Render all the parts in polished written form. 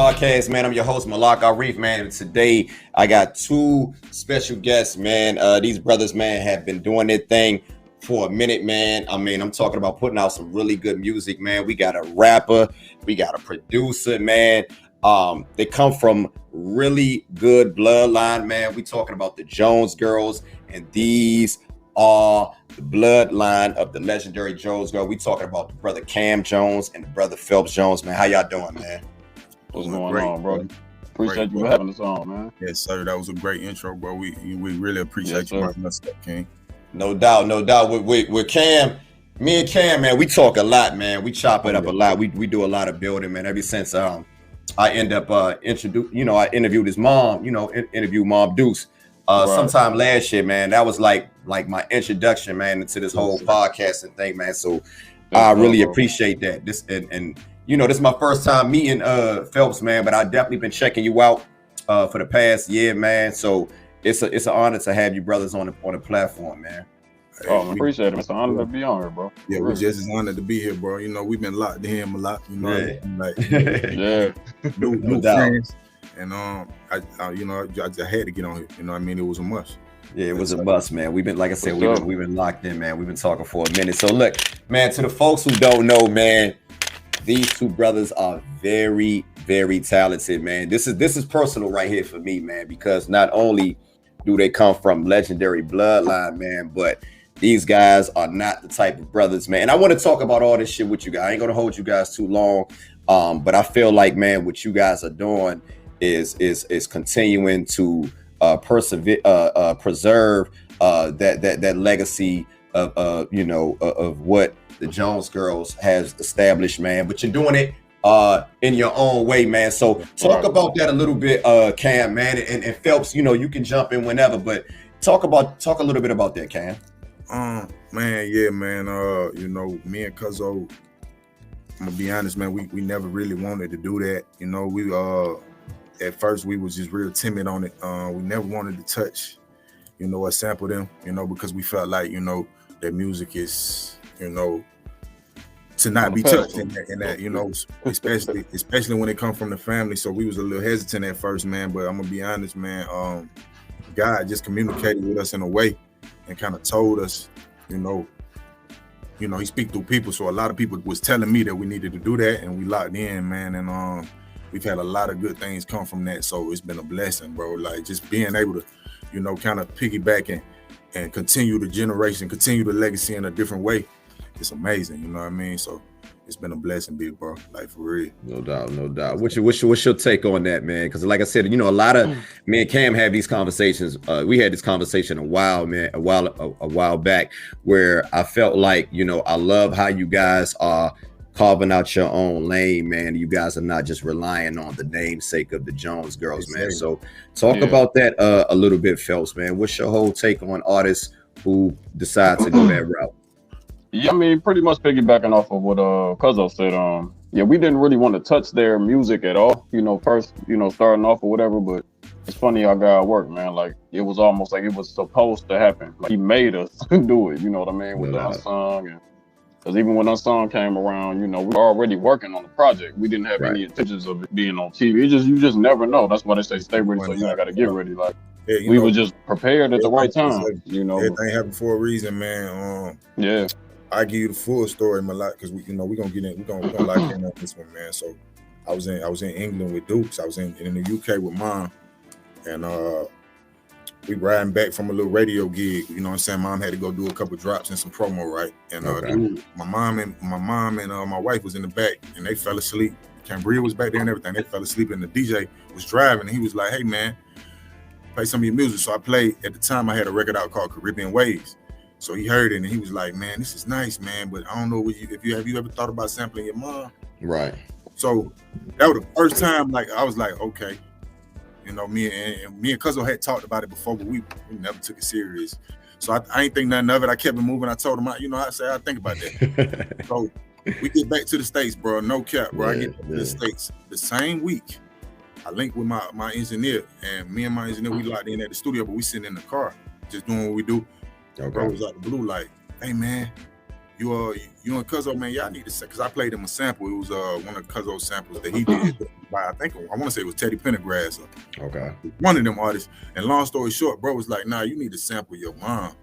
podcast, man. I'm your host, Malak Arif, man. And today I got two special guests, man. These brothers, man, have been doing their thing for a minute, man. I mean, I'm talking about putting out some really good music, man. We got a rapper, we got a producer, man. They come from really good bloodline, man. We talking about the Jones girls, and these are the bloodline of the legendary Jones girl. We talking about the brother Cam Jones and the brother Phelps Jones, man. How y'all doing, man? What's going on, bro? Appreciate you having us on, man. Yes, sir. That was a great intro, bro. We really appreciate you bringing us up, King. No doubt. With Cam, me and Cam, man, we talk a lot, man. We chop it up a lot. We do a lot of building, man. Ever since I end up I interviewed his mom, interviewed Mom Deuce sometime last year, man. That was like my introduction, man, into this whole podcasting thing, man. So I really appreciate that. This and this is my first time meeting Phelps, man, but I've definitely been checking you out for the past year, man. So it's an honor to have you brothers on the platform, man. I appreciate it. It's an honor to be on here, bro. Yeah, we're just as honored to be here, bro. We've been locked in him a lot, new friends. And I had to get on here. It was a must. Yeah, it was a must, man. We've been, like I said, we've been locked in, man. We've been talking for a minute. So look, man, to the folks who don't know, man, these two brothers are very, very talented, man. This is personal right here for me, man, because not only do they come from legendary bloodline, man, but these guys are not the type of brothers, man. And I want to talk about all this shit with you guys. I ain't gonna hold you guys too long, but I feel like, man, what you guys are doing is continuing to preserve that legacy of what the Jones girls has established, man. But you're doing it in your own way, man. So talk about that a little bit, Cam, man, and Phelps. You can jump in whenever, but talk a little bit about that, Cam. Man, yeah, man. Me and Cuzzo, I'm gonna be honest, man. We never really wanted to do that. We at first we was just real timid on it. We never wanted to touch, or sample them, because we felt like, that music is, to not be touched in that, especially when it comes from the family. So we was a little hesitant at first, man. But I'm gonna be honest, man. God just communicated with us in a way and kind of told us, he speak through people. So a lot of people was telling me that we needed to do that, and we locked in, man. And we've had a lot of good things come from that. So it's been a blessing, bro. Like just being able to, kind of piggyback and continue the generation, continue the legacy in a different way. It's amazing, you know what I mean? So it's been a blessing, big bro, like for real. No doubt. What's your take on that, man? Because like I said, a lot of me and Cam have these conversations. We had this conversation a while back, where I felt like, I love how you guys are carving out your own lane, man. You guys are not just relying on the namesake of the Jones girls, man. So talk about that a little bit, Phelps, man. What's your whole take on artists who decide to go that route? Yeah, I mean, pretty much piggybacking off of what Cuzzo said. We didn't really want to touch their music at all. First, starting off or whatever. But it's funny how God worked, man. Like it was almost like it was supposed to happen. Like He made us do it. You know what I mean? With the Unsung, and because even when Unsung came around, we were already working on the project. We didn't have any intentions of it being on TV. You just never know. That's why they say stay ready, so you got to get ready. Like we were just prepared at the right time. Everything happened for a reason, man. I give you the full story, Malak, because we're gonna get in. We're gonna lock in on this one, man. So I was in England with Dukes. I was in the UK with Mom, and we riding back from a little radio gig. You know what I'm saying? Mom had to go do a couple drops and some promo, right? And my mom and my wife was in the back, and they fell asleep. Cambria was back there and everything. They fell asleep, and the DJ was driving, and he was like, "Hey, man, play some of your music." So I played. At the time, I had a record out called Caribbean Waves. So he heard it and he was like, "Man, this is nice, man, but I don't know if you ever thought about sampling your mom?" Right. So that was the first time, like I was like, okay, me and Cuzzo had talked about it before, but we never took it serious. So I ain't think nothing of it. I kept it moving. I told him, I said, I think about that. So we get back to the States, bro. No cap, bro. I get back to the States the same week. I linked with my engineer, and me and my engineer, we locked in at the studio, but we sitting in the car just doing what we do. Bro was out the blue like, "Hey man, you and Cuzzo, man, y'all need to say, because I played him a sample. It was one of Cuzzo's samples that he did by, I want to say it was Teddy Pendergrass. Okay. One of them artists. And long story short, bro was like, nah, you need to sample your mom.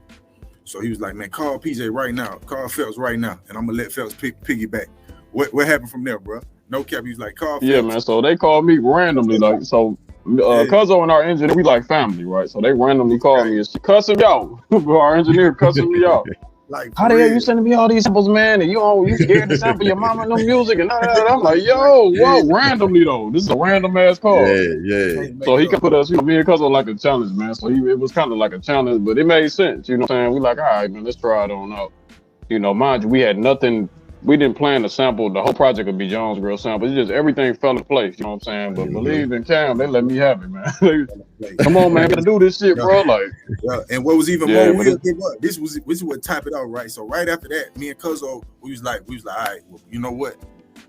So he was like, man, call PJ right now. Call Phelps right now. And I'm going to let Phelps piggyback. What happened from there, bro? No cap. He was like, call Phelps. Yeah, man. So they called me randomly. Like, so Cuzzo and our engineer, we like family, right? So they randomly called me and she cussing me out. Our engineer cussing me out. Like, how the hell you sending me all these samples, man? And you scared to sample your mama no music and all that? I'm like, yo, whoa, randomly though. This is a random ass call. Yeah. So he could put us, me and Cuzzo like a challenge, man. So it was kind of like a challenge, but it made sense. You know what I'm saying? We like, all right, man, let's try it on out. You know, mind you, we had nothing. We didn't plan to sample. The whole project would be Jones Grill sample. It's just everything fell into place. You know what I'm saying? But believe in Cam, they let me have it, man. Come on, man, gotta do this shit, bro. Like, and what was even more weird, this is what type it out, right? So right after that, me and Cuzzo, we was like, all right, well, you know what?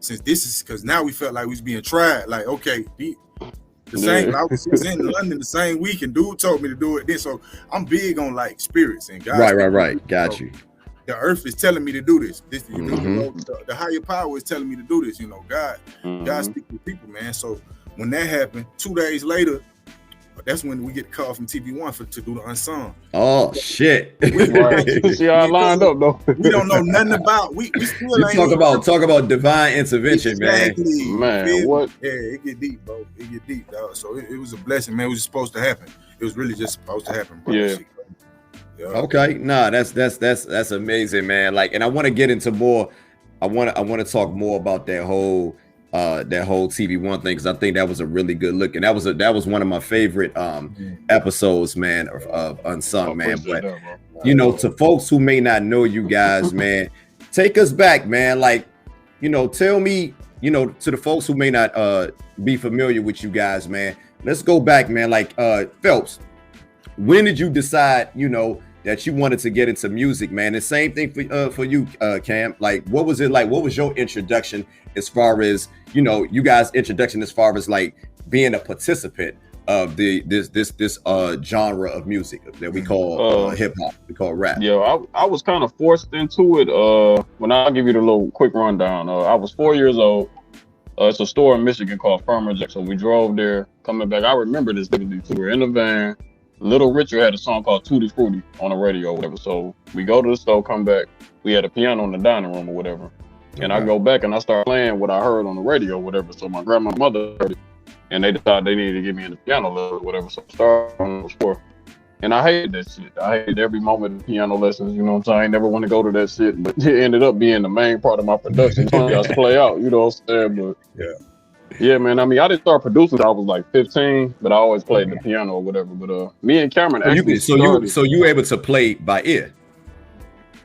Since this is because now we felt like we was being tried. Like, okay, the same. I was in London the same week, and dude told me to do it. Then, so I'm big on like spirits and God. Right. Got you. The earth is telling me to do this. You know, the higher power is telling me to do this. You know, God speaks to people, man. So when that happened, 2 days later, that's when we get the call from TV1 to do the unsung. Oh shit! See how I lined up though. We don't know nothing about. We still ain't talk about divine intervention, exactly. Man, what? Yeah, it get deep, bro. It get deep, dog. So it was a blessing, man. It was supposed to happen. It was really just supposed to happen, bro. Yeah. Yeah. Okay, nah, that's amazing, man. Like, and I want to get into more. I want to talk more about that whole TV1 thing, because I think that was a really good look, and that was one of my favorite episodes, man, of Unsung, man. But you know, to folks who may not know you guys, man, take us back, man. Like, you know, tell me, you know, to the folks who may not be familiar with you guys, man. Let's go back, man. Like, Phelps, when did you decide, you know, that you wanted to get into music, man? The same thing for you, Cam. Like, what was it like? What was your introduction as far as, you know, you guys' introduction as far as like being a participant of this genre of music that we call hip hop, we call rap? Yeah, I was kind of forced into it. When I'll give you the little quick rundown. I was 4 years old. It's a store in Michigan called Farmer Jack. So we drove there, coming back. I remember this vividly too. We're in the van. Little Richard had a song called Tutti Frutti on the radio or whatever. So we go to the store, come back. We had a piano in the dining room or whatever. And I go back and I start playing what I heard on the radio or whatever. So my grandmother heard it, and they decided they needed to get me in the piano lesson or whatever. So I started on the score. And I hated that shit. I hated every moment of piano lessons, you know what I'm saying? I ain't never want to go to that shit, but it ended up being the main part of my production. So I got to play out, you know what I'm saying? But yeah, man. I mean, I didn't start producing until I was like 15, but I always played the piano or whatever. But me and Cameron actually started. So you were able to play by ear?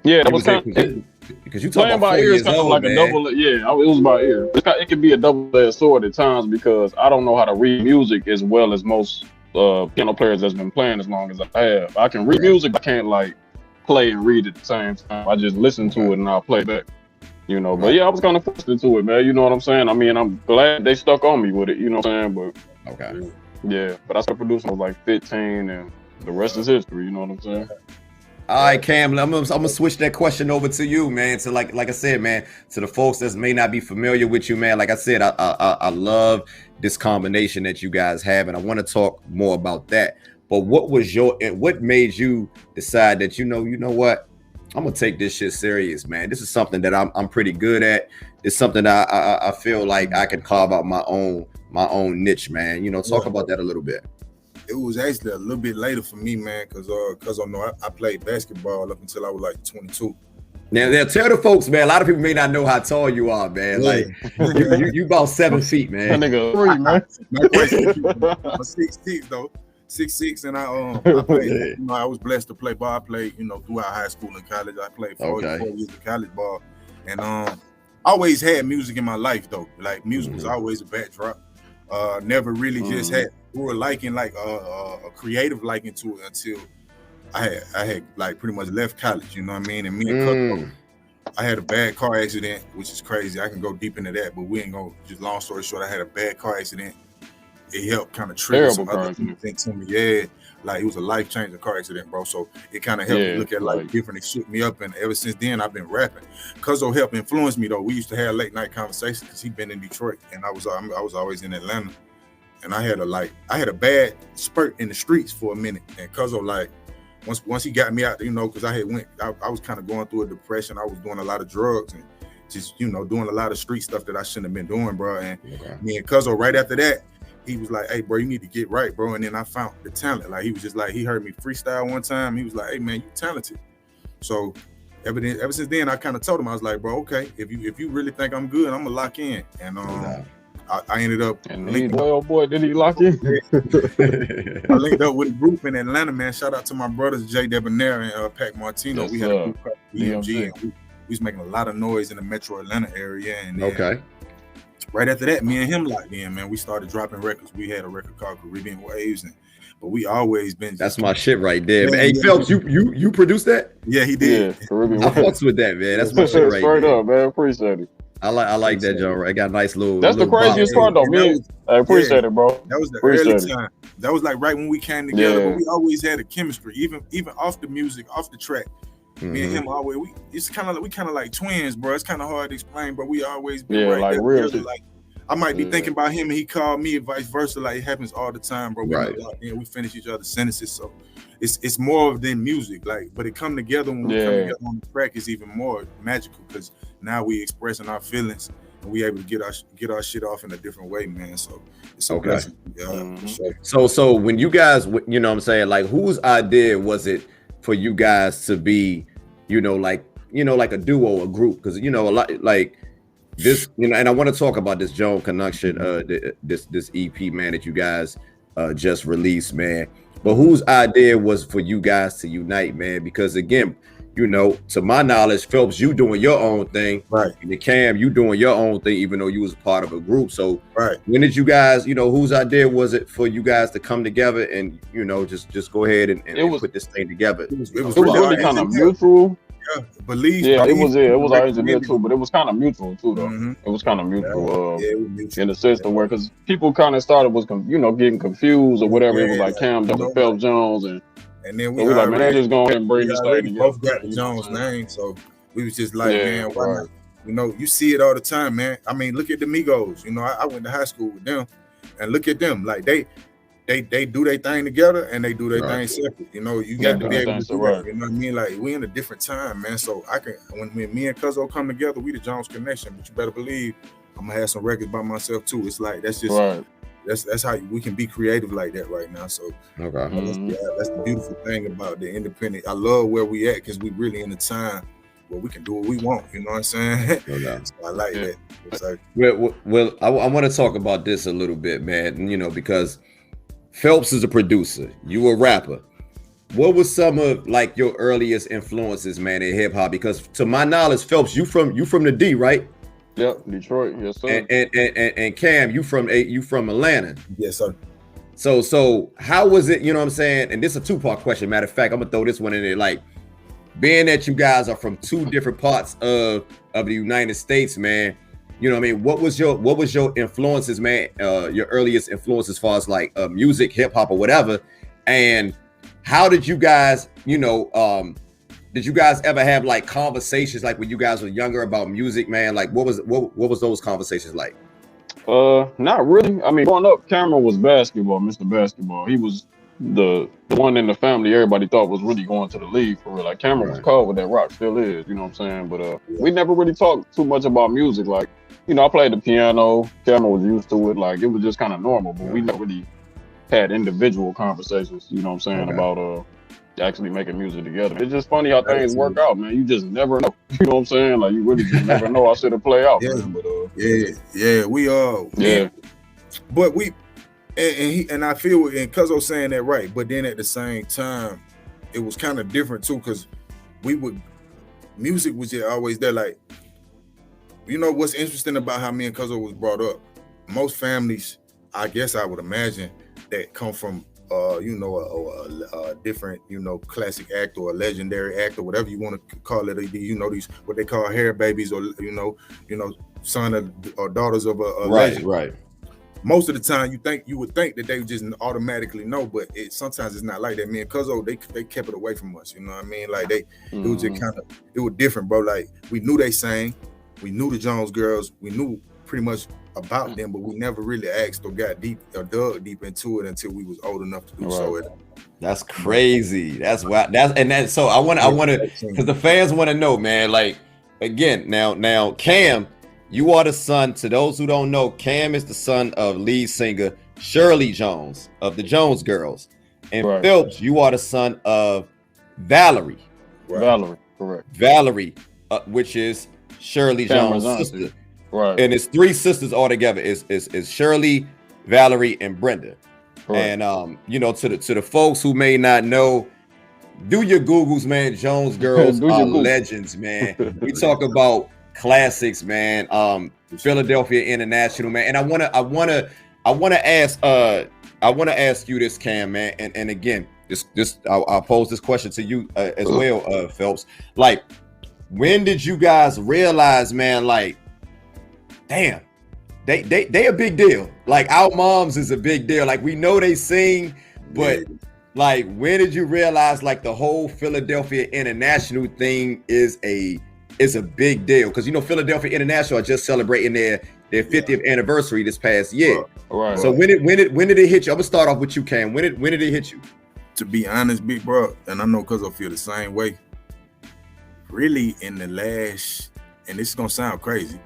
Yeah, that was kind of, because you talking about by ear is kind of like man. a double. Yeah, it was by ear. It can be a double-edged sword at times because I don't know how to read music as well as most piano players that's been playing as long as I have. I can read music, but I can't like play and read at the same time. I just listen to it and I'll play back. You know, but yeah, I was kind of forced into it, man. You know what I'm saying? I mean, I'm glad they stuck on me with it. You know what I'm saying? But yeah. But I started producing when I was like 15, and the rest is history. You know what I'm saying? All right, Cam, I'm gonna switch that question over to you, man. So like I said, man, to the folks that may not be familiar with you, man. Like I said, I love this combination that you guys have, and I want to talk more about that. But what made you decide that you know what? I'm gonna take this shit serious, man. This is something that I'm pretty good at. It's something that I feel like I can carve out my own niche, man. You know, talk about that a little bit. It was actually a little bit later for me, man, because I know I played basketball up until I was like 22. Now tell the folks, man. A lot of people may not know how tall you are, man. Like you about 7 feet, man. That nigga 3, man. I'm 6'6", though. 6'6", and I played. You know, I was blessed to play ball. I played, you know, throughout high school and college. I played 4 years of college ball, and I always had music in my life, though. Like music was always a backdrop. Never really just grew a liking, like a creative liking to it until I had like pretty much left college. You know what I mean? And me and Cuzzo, I had a bad car accident, which is crazy. I can go deep into that, but we ain't gonna. Just long story short, I had a bad car accident. It helped kind of trigger some other things to me. Yeah, Like, it was a life-changing car accident, bro. So it kind of helped me look at life different. It shook me up, and ever since then, I've been rapping. Cuzzo helped influence me, though. We used to have late-night conversations because he'd been in Detroit, and I was always in Atlanta. And I had a bad spurt in the streets for a minute. And Cuzzo, like, once he got me out, because I was kind of going through a depression. I was doing a lot of drugs and just, doing a lot of street stuff that I shouldn't have been doing, bro. And me and Cuzzo, right after that, he was like, hey, bro, you need to get right, bro. And then I found the talent. Like, he was just like, he heard me freestyle one time. He was like, hey, man, you talented. So ever since then, I kind of told him, I was like, bro, okay, if you really think I'm good, I'm gonna lock in. And I ended up. And boy, did he lock in? I linked up with a group in Atlanta, man. Shout out to my brothers, Jay Debonair and Pac Martino. We had a group called EMG, and we was making a lot of noise in the metro Atlanta area. And right after that, me and him locked in, man. We started dropping records. We had a record called Caribbean Waves, but we always been. That's my shit right there, man. Hey, Phelps, you produced that? Yeah, he did. Yeah, Caribbean I fucks with that, man. That's my shit right there. Straight up, man. Appreciate it. I like that, John. Right, got a nice little. That's the craziest part, though, man. I appreciate it, bro. That was the early time. That was like right when we came together. But we always had a chemistry, even off the music, off the track. Me and him always. We kind of like twins, bro. It's kind of hard to explain, but we always been right like there. Real like, I might be thinking about him and he called me, and vice versa. Like, it happens all the time, bro. We finish each other's sentences, so it's more than music. Like, but it come together when we come together on the track is even more magical because now we expressing our feelings and we able to get our shit off in a different way, man. So it's a blessing. So when you guys, what I'm saying, like, whose idea was it for you guys to be, like a duo, a group? Because a lot like. This, and I want to talk about this Jones Kenekshun, this EP, man, that you guys just released, man. But whose idea was for you guys to unite, man? Because again, to my knowledge, Phelps, you doing your own thing, right? And Cam, you doing your own thing, even though you was a part of a group. So, right. When did you guys, whose idea was it for you guys to come together and just go ahead and put this thing together? It was really kind of mutual. Believe. It was our engineer too, but it was kind of mutual too, though. It was kind of mutual, in the system where, because people kind of started getting confused or whatever. It was like Cam, Phelps Jones, and then we like, man, they just go ahead and bring this thing together. Both got the Jones name, so we was just like, man, why not? You see it all the time, man. I mean, look at the Migos. I went to high school with them, and look at them, like they do their thing together and they do their thing separate. You got to be able to do that. You know what I mean? Like, we in a different time, man. So when me and Cuzzo come together, we the Jones Kenekshun. But you better believe I'm gonna have some records by myself too. It's like that's just that's how we can be creative like that right now. So that's the beautiful thing about the independent. I love where we at because we really in a time where we can do what we want. You know what I'm saying? So I like that. It's like, well, I want to talk about this a little bit, man. Because Phelps is a producer, you a rapper. What was some of like your earliest influences, man, in hip hop? Because to my knowledge, Phelps, you from the D, right? Yep, Detroit, yes sir. And Cam, you from Atlanta? Yes sir. So how was it? You know what I'm saying? And this is a two-part question. Matter of fact, I'm gonna throw this one in there. Like, being that you guys are from two different parts of the United States, man. You know what I mean? What was your influences, man? Your earliest influence as far as like music, hip hop, or whatever. And how did you guys, did you guys ever have like conversations like when you guys were younger about music, man? Like what was those conversations like? Not really. I mean, growing up, Cameron was basketball, Mr. Basketball. He was the one in the family everybody thought was really going to the league for real. Like, Cameron was cold with that rock, still is, you know what I'm saying? But we never really talked too much about music. Like, I played the piano. Cameron was used to it. Like, it was just kind of normal, but we never really had individual conversations, you know what I'm saying, about actually making music together. It's just funny how things work out, man. You just never know. You know what I'm saying? Like, you really just never know how shit will play out, man. But but we and I feel, and Cuzzo saying that right, but then at the same time, it was kind of different too, because music was just always there. Like, what's interesting about how me and Cuzzo was brought up, most families, I guess I would imagine, that come from a different, classic act or a legendary act or whatever you want to call it. These what they call hair babies, or son or daughters of a legend. Right. most of the time you would think that they would just automatically know, but sometimes it's not like that. Me and Cuzzo, they kept it away from us. You know what I mean? Like it was just kind of, it was different, bro. Like we knew they sang, we knew the Jones Girls, we knew pretty much about them, but we never really asked or got deep or dug deep into it until we was old enough to do so. That's crazy. That's wild. So I want to, because the fans want to know, man. Like again, now Cam. You are the son, to those who don't know, Cam is the son of lead singer Shirley Jones of the Jones Girls. And Phelps, you are the son of Valerie. Valerie, correct. Valerie, which is Shirley Jones' sister. Right. And it's 3 sisters altogether. It's Shirley, Valerie, and Brenda. Correct. And to the folks who may not know, do your Googles, man. Jones Girls are legends, man. We talk about classics, man. Philadelphia International, man. And I want to ask you this, Cam, man. And again, I'll pose this question to you as well, Phelps. Like, when did you guys realize, man? Like, damn, they a big deal. Like, our moms is a big deal. Like, we know they sing, but like, when did you realize like the whole Philadelphia International thing is a big deal? Because Philadelphia International are just celebrating their 50th anniversary this past year. Right. So when did it hit you? I'm gonna start off with you, Cam. When did it hit you? To be honest, big bro, and I know because I feel the same way. Really, in the last, and this is gonna sound crazy,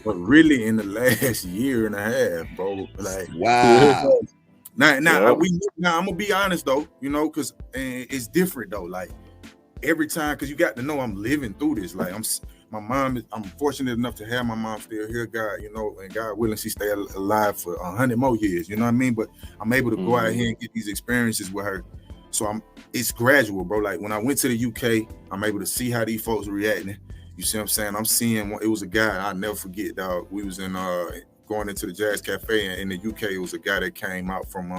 but really in the last year and a half, bro. Like, wow. Now I'm gonna be honest though, because it's different though. Like, every time, because you got to know I'm living through this. Like, I'm fortunate enough to have my mom still here, God, and God willing, she stay alive for 100 more years, you know what I mean? But I'm able to go out here and get these experiences with her. So it's gradual, bro. Like, when I went to the UK, I'm able to see how these folks reacting. You see what I'm saying? I'm seeing, it was a guy, I'll never forget, dog. We was in going into the Jazz Cafe, and in the UK, it was a guy that came out from,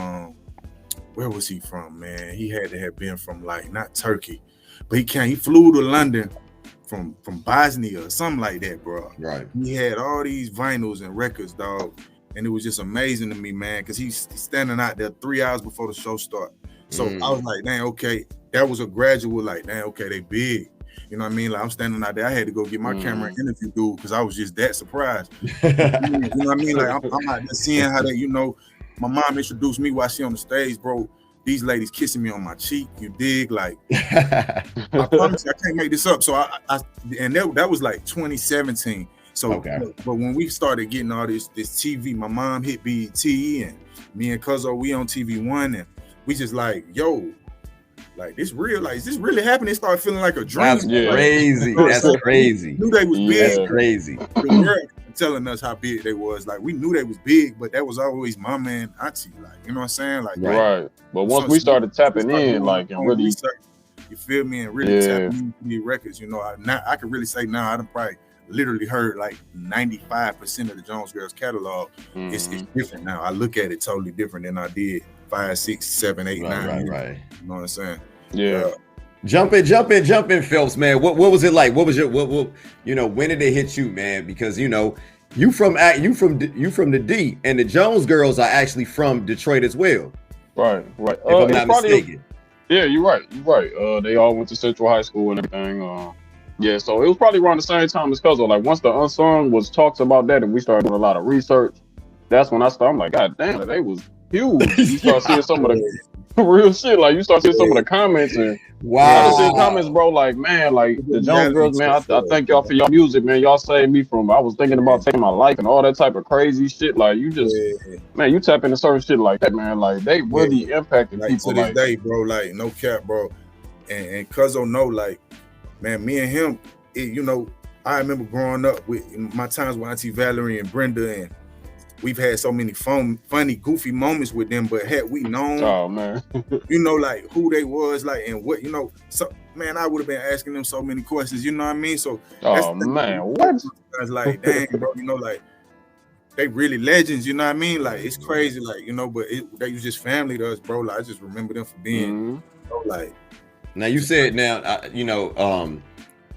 where was he from, man? He had to have been from, like, not Turkey, but he flew to London from Bosnia or something like that, bro. Right. He had all these vinyls and records, dog. And it was just amazing to me, man, because he's standing out there 3 hours before the show start. So I was like, dang, okay. That was a gradual, like, dang, okay, they big. You know what I mean? Like, I'm standing out there. I had to go get my camera and interview dude because I was just that surprised. You know what I mean? Like, I'm out there seeing how they, my mom introduced me while she on the stage, bro. These ladies kissing me on my cheek, you dig? Like, I promise you, I can't make this up. So that was like 2017. So, but when we started getting all this TV, my mom hit BET, and me and Cuzzo, we on TV1, and we just like, yo, like, this real? Like, is this really happening? It started feeling like a dream. That's crazy. That's crazy. Knew they was big. That's crazy. The world telling us how big they was. Like, we knew they was big, but that was always mama and auntie. Like, you know what I'm saying? Like, right. But once we started tapping in, like, and really, you feel me, and really tapping into these records, I can really say now I done probably literally heard like 95% of the Jones Girls catalog. It's different now. I look at it totally different than I did 5, 6, 7, 8, 9. Right. You know what I'm saying? Yeah. Jump in, Phelps, man. What was it like? What was when did it hit you, man? Because you from the D, and the Jones Girls are actually from Detroit as well. Right. If I'm not mistaken. Yeah, you're right. They all went to Central High School and everything. So it was probably around the same time as Cuzzo. Like, once the Unsung was talked about that, and we started doing a lot of research, that's when I'm like, God damn, they was huge. You start seeing some of the real shit. Like, you start seeing some of the comments, and I see comments, bro. Like, man, like, the Jones Girls, man, I thank y'all for y'all music, man. Y'all saved me from, I was thinking about taking my life and all that type of crazy shit. Like, you just, man, you tap into certain shit like that, man. Like, they really impacted people. To this day, bro, like, no cap, bro. And Cuzzo know, like, man, me and him, I remember growing up with my times with Auntie Valerie and Brenda, and we've had so many funny, goofy moments with them. But had we known, like, who they was, like, and what, so, man, I would have been asking them so many questions. You know what I mean? So, what? I was like, dang, bro, like, they really legends. You know what I mean? Like, it's crazy, like, but they was just family to us, bro. Like, I just remember them for being, like. Now you said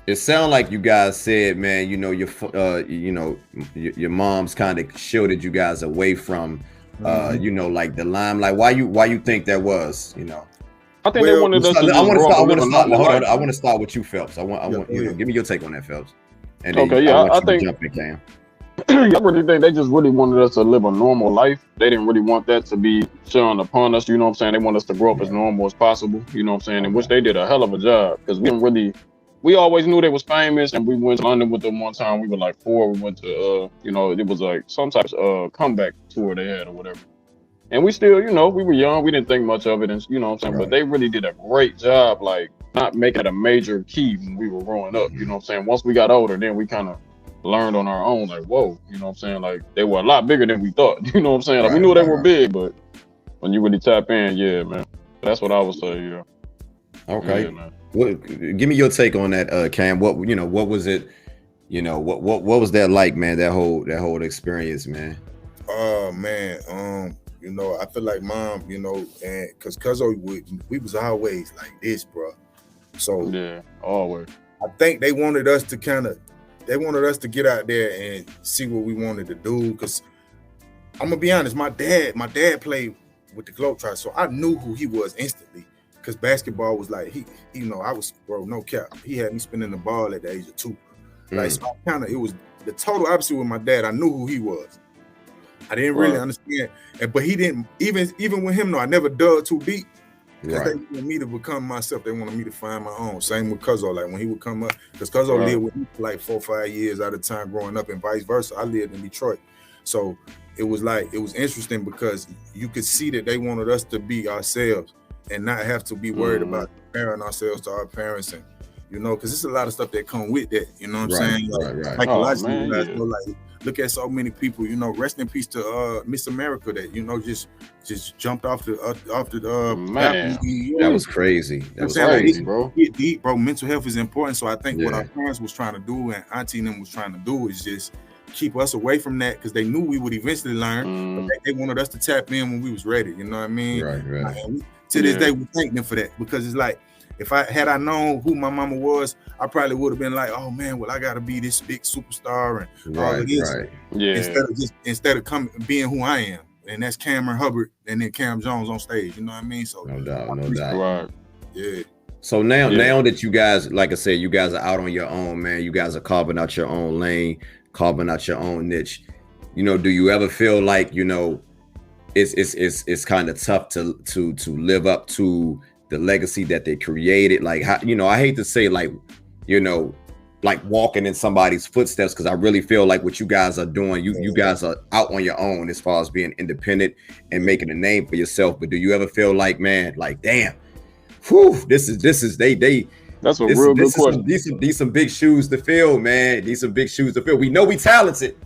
It sounds like you guys said, man, your mom's kind of shielded you guys away from, like the limelight. Why you think that was, I think they wanted us to I want to start. Hold on. life. I want to start with you, Phelps. I want give me your take on that, Phelps. And then I think jump in, Cam. I really think they just really wanted us to live a normal life. They didn't really want that to be shown upon us. You know what I'm saying? They want us to grow up as normal as possible. You know what I'm saying? In which they did a hell of a job, because we always knew they was famous, and we went to London with them one time. We were like 4. We went to, it was like some type of comeback tour they had or whatever. And we still, we were young. We didn't think much of it, and you know what I'm saying? Right. But they really did a great job, like not making it a major key when we were growing up. You know what I'm saying? Once we got older, then we kind of learned on our own, like, whoa, you know what I'm saying? Like, they were a lot bigger than we thought. You know what I'm saying? Like, we knew they were big, but when you really tap in, yeah, man. That's what I would say, yeah. Okay. Yeah, man. Give me your take on that, Cam. What was it? What was that like, man? That whole experience, man. Man, I feel like mom, and because we was always like this, bro. So yeah, always. I think they wanted us to get out there and see what we wanted to do. Because I'm gonna be honest, my dad played with the Globetrotters, so I knew who he was instantly. Because basketball was like I was, bro, no cap. He had me spinning the ball at the age of 2. Like, so it was the total opposite with my dad. I knew who he was. I didn't really understand, but he didn't even with him. No, I never dug too deep. Because they wanted me to become myself. They wanted me to find my own. Same with Cuzzo. Like when he would come up, because Cuzzo lived with me for like 4 or 5 years at a time growing up, and vice versa. I lived in Detroit. So it was interesting because you could see that they wanted us to be ourselves and not have to be worried about comparing ourselves to our parents, and because there's a lot of stuff that come with that. You know what I'm saying? Like, psychologically, like look at so many people. Rest in peace to Miss America that just jumped off the man. That was crazy. That was crazy, bro. Get deep, bro. Mental health is important. So I think what our parents was trying to do and Auntie and them was trying to do is just keep us away from that, because they knew we would eventually learn. But they wanted us to tap in when we was ready. You know what I mean? Right. To this day, we thank them for that, because it's like, if I known who my mama was, I probably would have been like, oh man, well, I gotta be this big superstar and all of this. Right. Yeah. Instead of being who I am. And that's Cameron Hubbard and then Cam Jones on stage. You know what I mean? So no doubt. Right. Yeah. So now that you guys, like I said, you guys are out on your own, man. You guys are carving out your own lane, carving out your own niche. Do you ever feel like, it's kind of tough to live up to the legacy that they created? Like, how, I hate to say like walking in somebody's footsteps, because I really feel like what you guys are doing, you guys are out on your own as far as being independent and making a name for yourself. But do you ever feel like, man, like, damn, this is they that's a real good question. These some big shoes to fill, man. These some big shoes to fill. We know we talented.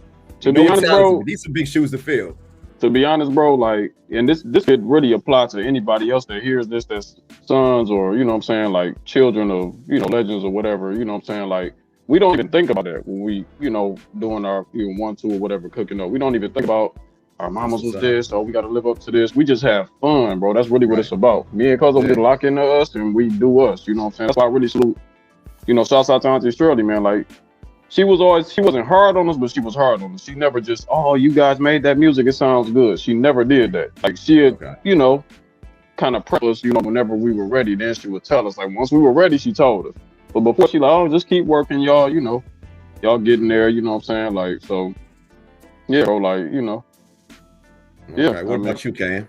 To be honest, bro, these some big shoes to fill. To be honest, bro, like, and this could really apply to anybody else that hears this, that's sons or, like children of, legends or whatever, you know what I'm saying? Like, we don't even think about that when we, doing our 1, 2 or whatever, cooking up. We don't even think about our mamas was this, or we got to live up to this. We just have fun, bro. That's really what it's about. Me and Cuzzo just lock into us and we do us, you know what I'm saying? That's why I really salute, shouts out to Auntie Shirley, man. Like, she wasn't hard on us, but she was hard on us. She never just, oh, you guys made that music, it sounds good. She never did that. Like, she had, kind of prep us, whenever we were ready. Then she would tell us, like, once we were ready, she told us. But before, she like, oh, just keep working, y'all, y'all getting there, you know what I'm saying? Like, so, yeah, bro, like, Yeah. What about you, Cam?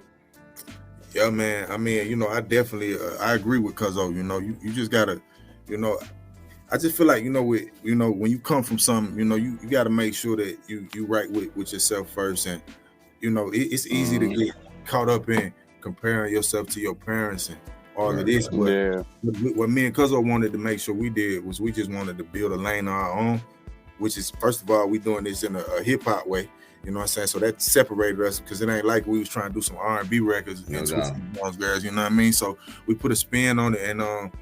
Yeah, man. I mean, I definitely, I agree with Cuzzo. You just gotta, I just feel like, when you come from something, you got to make sure that you right with yourself first. And, it's easy to get caught up in comparing yourself to your parents and all of this. But what me and Cuzzo wanted to make sure we did was we just wanted to build a lane on our own, which is, first of all, we doing this in a hip hop way. You know what I'm saying? So that separated us, because it ain't like we was trying to do some R&B records and you know what I mean? So we put a spin on it, and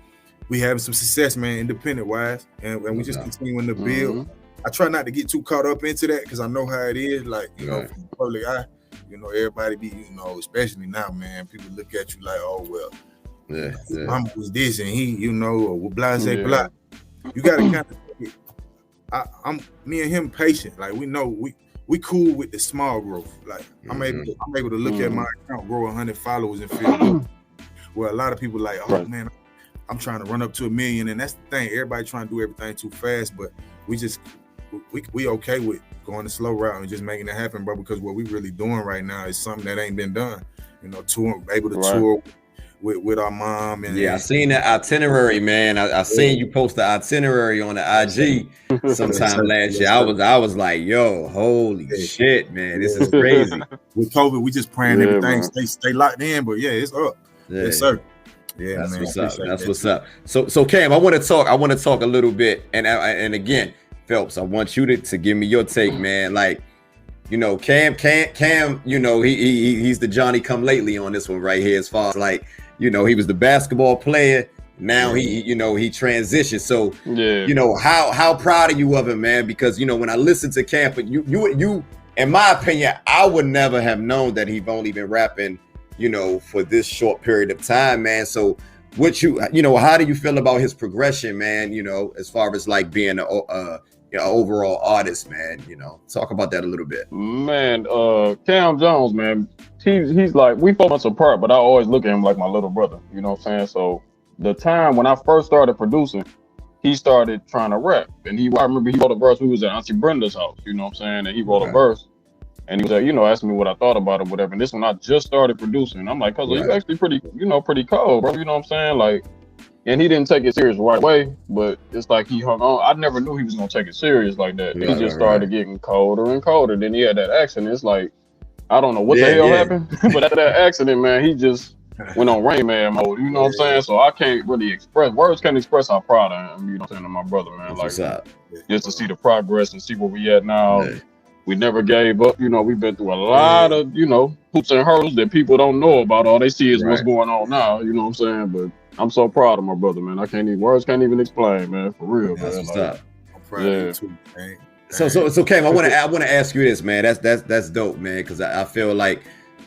we having some success, man, independent wise, and we just continuing to build. I try not to get too caught up into that, because I know how it is. Like, from the public eye, everybody be, especially now, man, people look at you like, oh well, mama was this and he, or blah blah blah. you gotta kind of. I'm me and him patient. Like we know we cool with the small growth. Like I'm able to look at my account grow 100 followers and feel where a lot of people like, oh man, I'm trying to run up to 1 million, and that's the thing. Everybody trying to do everything too fast, but we okay with going the slow route and just making it happen, bro. Because what we really doing right now is something that ain't been done. You know, able to tour with our mom. And I seen the itinerary, man. I seen you post the itinerary on the IG sometime last year. I was like, yo, holy shit, man, this is crazy. With COVID, we just praying everything stay locked in, but it's up. Yes, sir. Yeah, that's man. What's up. That's what's up. So Cam, I want to talk a little bit, and again, Phelps, I want you to give me your take, man. Like, you know, Cam, you know, he's the Johnny come lately on this one right here, as far as like, you know, he was the basketball player. Now he transitioned. So, you know, how proud are you of him, man? Because, you know, when I listen to Cam, you, in my opinion, I would never have known that he've only been rapping, you know, for this short period of time, man. So what you know, how do you feel about his progression, man? You know, as far as like being a overall artist, man, you know, talk about that a little bit. Man, Cam Jones, man, he's like, we 4 months apart, but I always look at him like my little brother, you know what I'm saying? So the time when I first started producing, he started trying to rap, and I remember he wrote a verse. We was at Auntie Brenda's house, you know what I'm saying? And he wrote a verse, and he was like, you know, asking me what I thought about it, whatever. And this one I just started producing. I'm like, cuz you actually pretty cold, bro, you know what I'm saying? Like, and he didn't take it serious right away, but it's like he hung on. I never knew he was gonna take it serious like that. He just started getting colder and colder. Then he had that accident. It's like, I don't know what the hell happened, but after that accident, man, he just went on Rain Man mode. You know what I'm saying? So I can't really words can't express how proud I am. You know what I'm saying, to my brother, man. Like, just to see the progress and see where we at now. We never gave up. You know, we've been through a lot of, you know, hoops and hurdles that people don't know about. All they see is what's going on now. You know what I'm saying? But I'm so proud of my brother, man. Words can't even explain, man. For real, that's man. What's up. I'm proud of you too, man. So Cam, I want to ask you this, man. That's dope, man, because I feel like,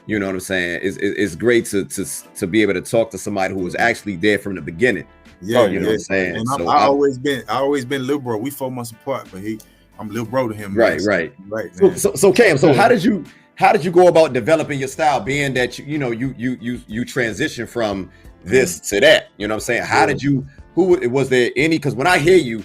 you know what I'm saying, it's great to be able to talk to somebody who was actually there from the beginning. Yeah, you know what I'm saying. And so I always been little bro. We 4 months apart, but I'm little bro to him. Right. So Cam, so how did you go about developing your style, being that you transition from this to that? You know what I'm saying? How did you? Who was there any? Because when I hear you,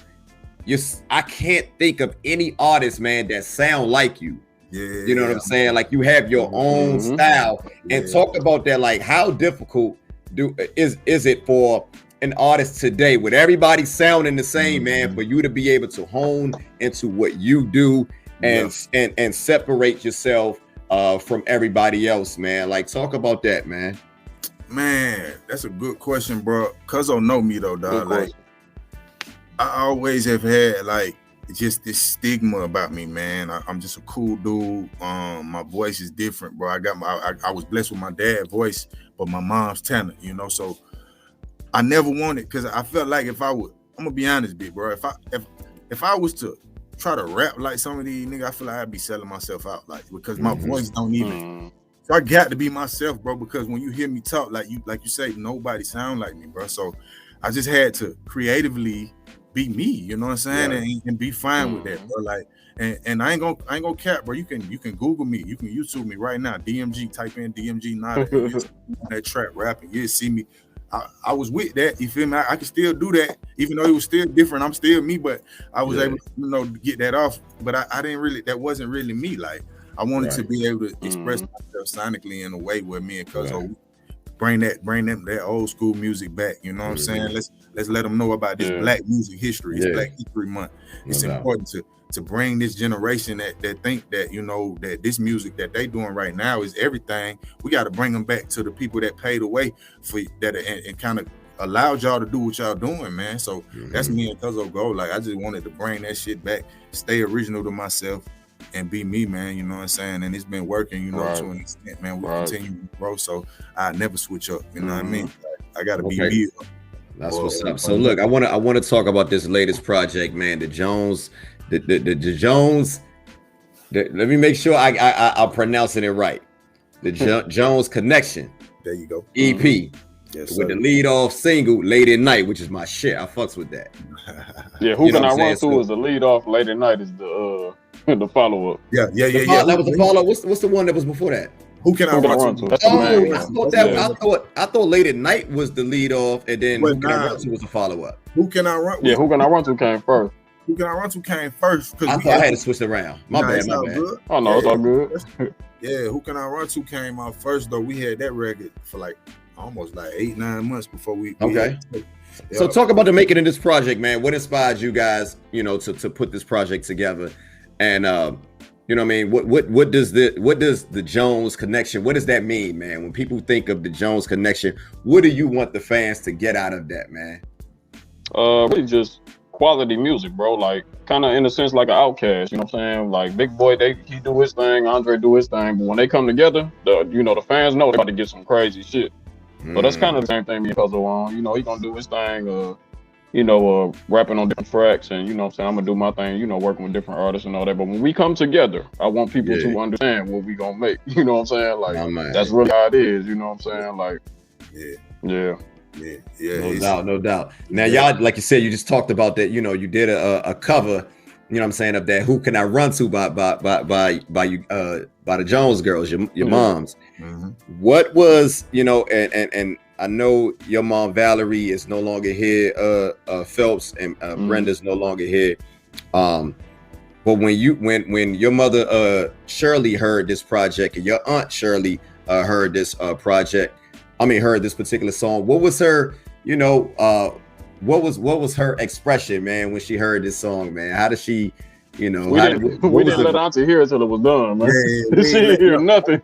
I can't think of any artist, man, that sound like you. You know what I'm saying? Like, you have your own style. And talk about that. Like, how difficult is it for an artist today, with everybody sounding the same, man, for you to be able to hone into what you do and separate yourself from everybody else, man? Like, talk about that, man. Man, that's a good question, bro. Cuzzo know me though, dog. Like, I always have had like just this stigma about me, man. I'm just a cool dude. My voice is different, bro. I was blessed with my dad's voice, but my mom's talent, you know. So I never wanted, because I felt like if I would, I'm gonna be honest, big bro. If I was to try to rap like some of these niggas, I feel like I'd be selling myself out, like, because my voice don't even. So I got to be myself, bro, because when you hear me talk, like you say, nobody sound like me, bro. So I just had to creatively be me, you know what I'm saying, and be fine with that, bro. Like, and I ain't gonna cap, bro. You can Google me, you can YouTube me right now. DMG, type in DMG Nada, that trap rapping. You see me. I was with that, you feel me? I can still do that, even though it was still different. I'm still me, but I was able to, get that off. But I didn't really. That wasn't really me. Like, I wanted to be able to express myself sonically in a way where me and Cuzzo bring that old school music back. You know what I'm saying? Let's let them know about this Black music history. It's Black History Month. It's important to bring this generation that think that, you know, that this music that they doing right now is everything. We got to bring them back to the people that paid away for that and kind of allowed y'all to do what y'all doing, man. So that's me and Cuzzo goal. Like, I just wanted to bring that shit back, stay original to myself, and be me, man. You know what I'm saying? And it's been working, you know, to an extent, man. We continue to grow, so I never switch up. You know what I mean? I got to be me. That's what's up. So look, I want to talk about this latest project, man. The Jones, the Jones. Let me make sure I'm pronouncing it right. The Jones Kenekshun. There you go. EP. Yes, with sir. the lead off single "Late at Night," which is my shit. I fucks with that. Yeah, Who Can I Run To is the lead off. Late at Night is the follow up. Yeah. That was the follow up. What's the one that was before that? Who Can I Run To? That's the main one. I thought Late at Night was the lead off, and then Who Can I Run To was the follow up. Who Can I Run? Yeah, Who Can I Run To came first. Who Can I Run To came first. I thought I had to switch it around. My bad. Good. Oh no, it's all good. Yeah, Who Can I Run To came out first though. We had that record for like almost like 8-9 months before we So talk about the making of this project, man. What inspired you guys, to put this project together? And you know what I mean? What does the Jones Connection, what does that mean, man? When people think of the Jones Connection, what do you want the fans to get out of that, man? Really just quality music, bro. Like kind of in a sense like an Outkast, you know what I'm saying? Like Big Boy, he do his thing, Andre do his thing, but when they come together, the fans know they're about to get some crazy shit. So that's kind of the same thing me and Puzzle on. He gonna do his thing, rapping on different tracks, and I'm saying I'm gonna do my thing, working with different artists and all that. But when we come together, I want people to understand what we gonna make. You know what I'm saying? Like that's really how it is. You know what I'm saying? Like yeah. No doubt. Now y'all, like you said, you just talked about that. You did a cover. You know what I'm saying, of that "Who Can I Run To" by the Jones girls, your moms. Mm-hmm. What was, and I know your mom Valerie is no longer here, Phelps, and Brenda's no longer here. But when your mother Shirley heard this project, and your aunt Shirley heard this heard this particular song, what was her, what was her expression, man, when she heard this song, man? How did she, we didn't let Auntie hear it till it was done, man. She didn't hear nothing.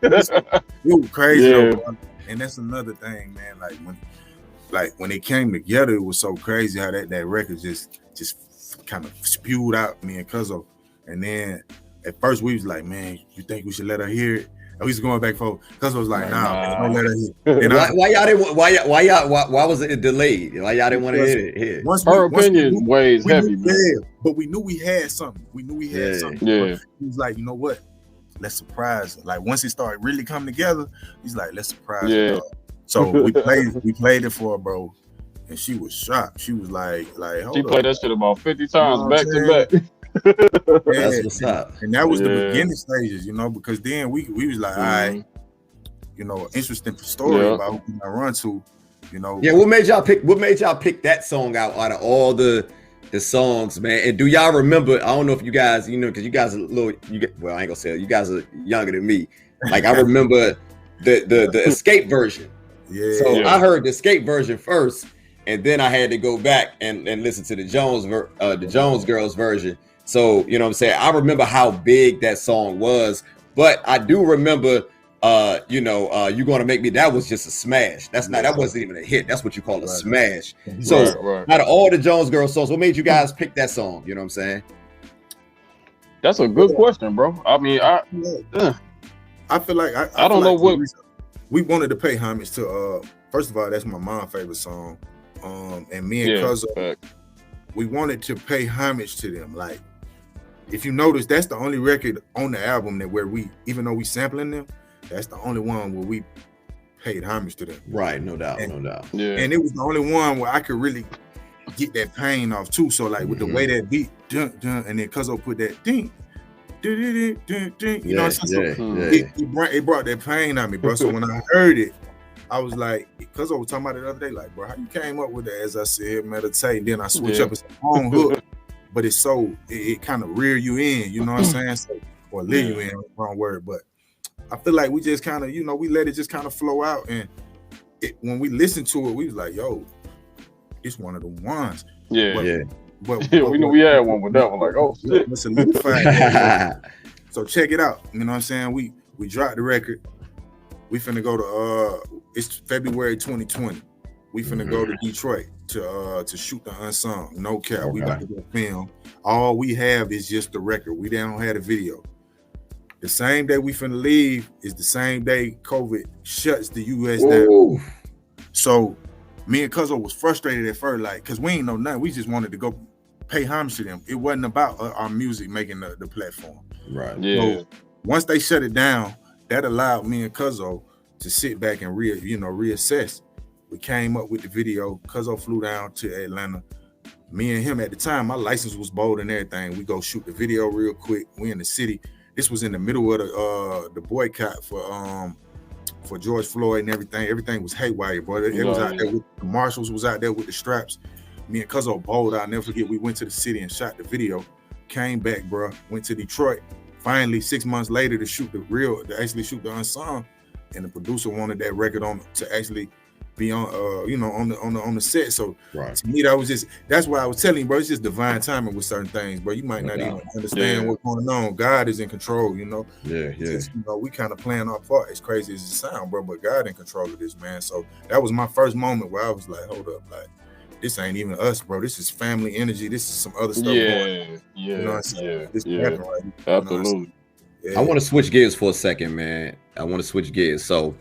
You were crazy, though, and that's another thing, man. Like when it came together, it was so crazy how that record just kind of spewed out, me and Cuzzo. And then at first we was like, man, you think we should let her hear it? And we was going back and forth. Cuzzo was like, nah, man, don't let her hear it. Why y'all didn't? Why was it delayed? Why y'all didn't want to hear it? Her opinion weighs heavy, man. But we knew we had something. Yeah. He was like, you know what? Let's surprise her. Like once it started really coming together, he's like, let's surprise her. So we played it for her, bro, and she was shocked. She was like, hold she up. played that shit about 50 times back to back. That's what's up. And that was the beginning stages, because then we was like, all right, interesting story about Who Can I Run To, Yeah, what made y'all pick that song out of all the songs, man? And do y'all remember? I don't know if you guys, because you guys are I ain't gonna say it, you guys are younger than me. Like I remember the Escape version. Yeah. So I heard the Escape version first, and then I had to go back and listen to the Jones girls version. So you know what I'm saying? I remember how big that song was, but I do remember You Gonna Make Me, that was just a smash. That wasn't even a hit. That's what you call a smash. So out of all the Jones Girls songs, what made you guys pick that song? You know what I'm saying? That's a good question, bro. I mean, I feel like I don't know what we wanted to pay homage to. First of all, that's my mom's favorite song. And me and Cuzzo, we wanted to pay homage to them. Like, if you notice, that's the only record on the album where we, even though we sampling them, that's the only one where we paid homage to them. Right, no doubt. Yeah. And it was the only one where I could really get that pain off too. So like with the way that beat, dun, dun, and then Cuzzo put that ding, dun, dun, dun, dun, you know what I'm saying? It brought that pain on me, bro. So when I heard it, I was like, Cuzzo was talking about it the other day, like, bro, how you came up with that? As I said, meditate, then I switch up, it's a long hook, but it's so, it kind of rear you in, you know what I'm saying? So, or lead you in, wrong word, but I feel like we just kind of, we let it just kind of flow out, and when we listened to it, we was like, yo, it's one of the ones. But we knew we had one with that one, like, oh shit. So check it out. You know what I'm saying? We dropped the record. We finna go to it's February 2020. We finna go to Detroit to shoot the Unsung. No cap. Okay. We about to go film. All we have is just the record. We don't have the video. The same day we finna leave is the same day COVID shuts the US down. So me and Cuzzo was frustrated at first, like, cause we ain't know nothing. We just wanted to go pay homage to them. It wasn't about our music making the platform. Right. Yeah. So once they shut it down, that allowed me and Cuzzo to sit back and reassess. We came up with the video. Cuzzo flew down to Atlanta. Me and him at the time, my license was bold and everything. We go shoot the video real quick. We in the city. This was in the middle of the boycott for George Floyd and everything. Everything was haywire, bro. It was out there with the marshals was out there with the straps. Me and Cuzzo bold. I'll never forget. We went to the city and shot the video. Came back, bro. Went to Detroit. Finally, 6 months later to actually shoot the unsung. And the producer wanted that record to actually be on, on the set. So to me, that's why I was telling you, bro, it's just divine timing with certain things, bro. You might not even understand what's going on. God is in control, you know. Just, we kind of playing our part, as crazy as it sounds, bro, but God in control of this, man. So that was my first moment where I was like, hold up, like, this ain't even us, bro. This is family energy. This is some other stuff going on. You know what I'm saying? Absolutely. I want to switch gears for a second, man. So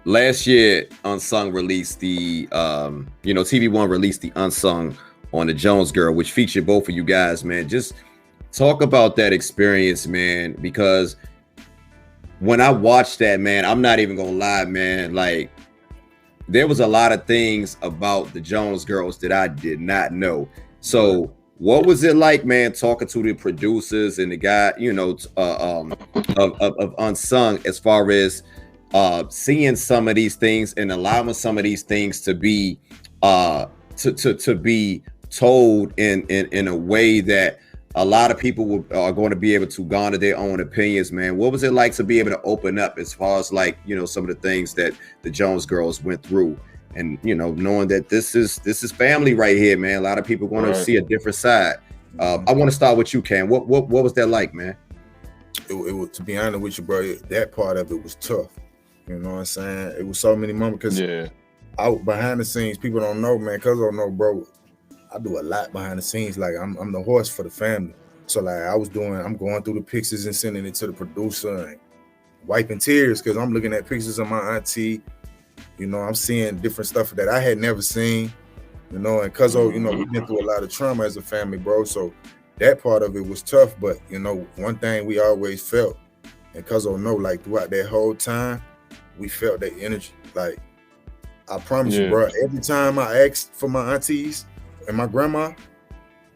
last year, Unsung released the, TV1 released the Unsung on the Jones Girl, which featured both of you guys, man. Just talk about that experience, man, because when I watched that, man, I'm not even gonna lie, man, like, there was a lot of things about the Jones Girls that I did not know. So what was it like, man, talking to the producers and the guy, of Unsung, as far as seeing some of these things and allowing some of these things to be to be told in a way that a lot of people are going to be able to garner their own opinions, man. What was it like to be able to open up as far as, like, some of the things that the Jones Girls went through, and knowing that this is family right here, man. A lot of people want to see a different side. I want to start with you, Cam. What was that like, man? It was, to be honest with you, bro, that part of it was tough. You know what I'm saying? It was so many moments because out behind the scenes, people don't know, man. Cuz don't know, bro. I do a lot behind the scenes. Like, I'm the horse for the family. So like I'm going through the pictures and sending it to the producer and wiping tears because I'm looking at pictures of my auntie. I'm seeing different stuff that I had never seen. And Cuzzo, we've been through a lot of trauma as a family, bro. So that part of it was tough. But one thing we always felt, and Cuzzo know, like, throughout that whole time, we felt that energy. Like, I promise you, bro, every time I asked for my aunties and my grandma,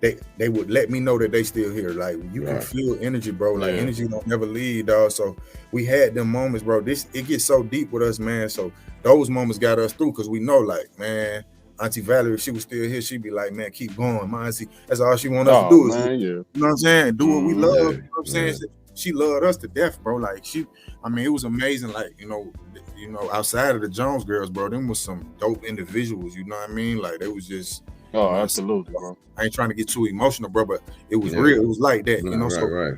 they would let me know that they still here. Like, you can feel energy, bro. Like, energy don't never leave, dog. So we had them moments, bro. It gets so deep with us, man. So those moments got us through because we know, like, man, Auntie Valerie, if she was still here, she'd be like, man, keep going. My auntie, that's all she want us to do. You know what I'm saying? Do what we love. You know what I'm saying? She loved us to death, bro. Like, it was amazing. Like, outside of the Jones Girls, bro, them was some dope individuals. You know what I mean? Like, they was just. Oh, absolutely, bro. I ain't trying to get too emotional, bro, but it was real. It was like that,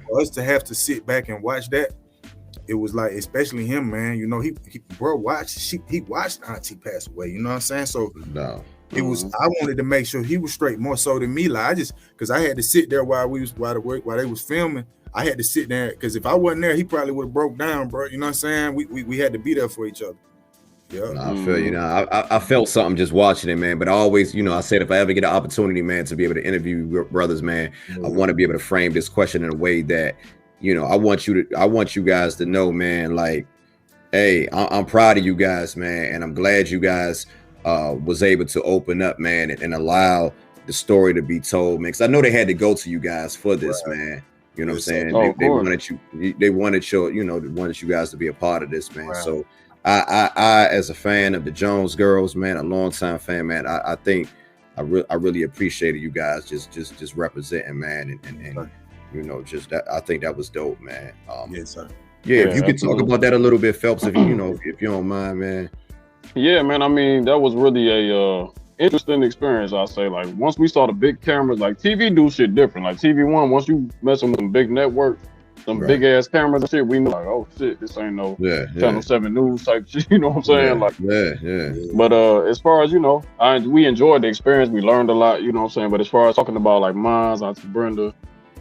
for us to have to sit back and watch that, it was like, especially him, man. He watched Auntie pass away. You know what I'm saying? So it was. I wanted to make sure he was straight more so than me. Like, because I had to sit there while they was filming. I had to sit there because if I wasn't there, he probably would have broke down, bro. You know what I'm saying? We had to be there for each other. Yeah, I feel you. I felt something just watching it, man. But I always, I said if I ever get an opportunity, man, to be able to interview your brothers, man, I want to be able to frame this question in a way that, I want you guys to know, man. Like, hey, I'm proud of you guys, man, and I'm glad you guys was able to open up, man, and allow the story to be told, man. Because I know they had to go to you guys for this, man. You know what I'm saying? They wanted you guys to be a part of this, man. Wow. So. I, as a fan of the Jones Girls, man, a longtime fan, man, I think I really appreciated you guys just representing, man, and just that. I think that was dope, man. Yes, sir. Yeah, if you could talk about that a little bit, Phelps, if you don't mind, man. Yeah, man. I mean, that was really a interesting experience. I say, like, once we saw the big cameras, like, TV do shit different. Like, TV1, once you messing with some big networks. Some big ass cameras and shit, we know, like, oh shit, this ain't no Channel 7 news type shit, you know what I'm saying? But as far as, we enjoyed the experience, we learned a lot, you know what I'm saying? But as far as talking about, like, mines, Auntie Brenda,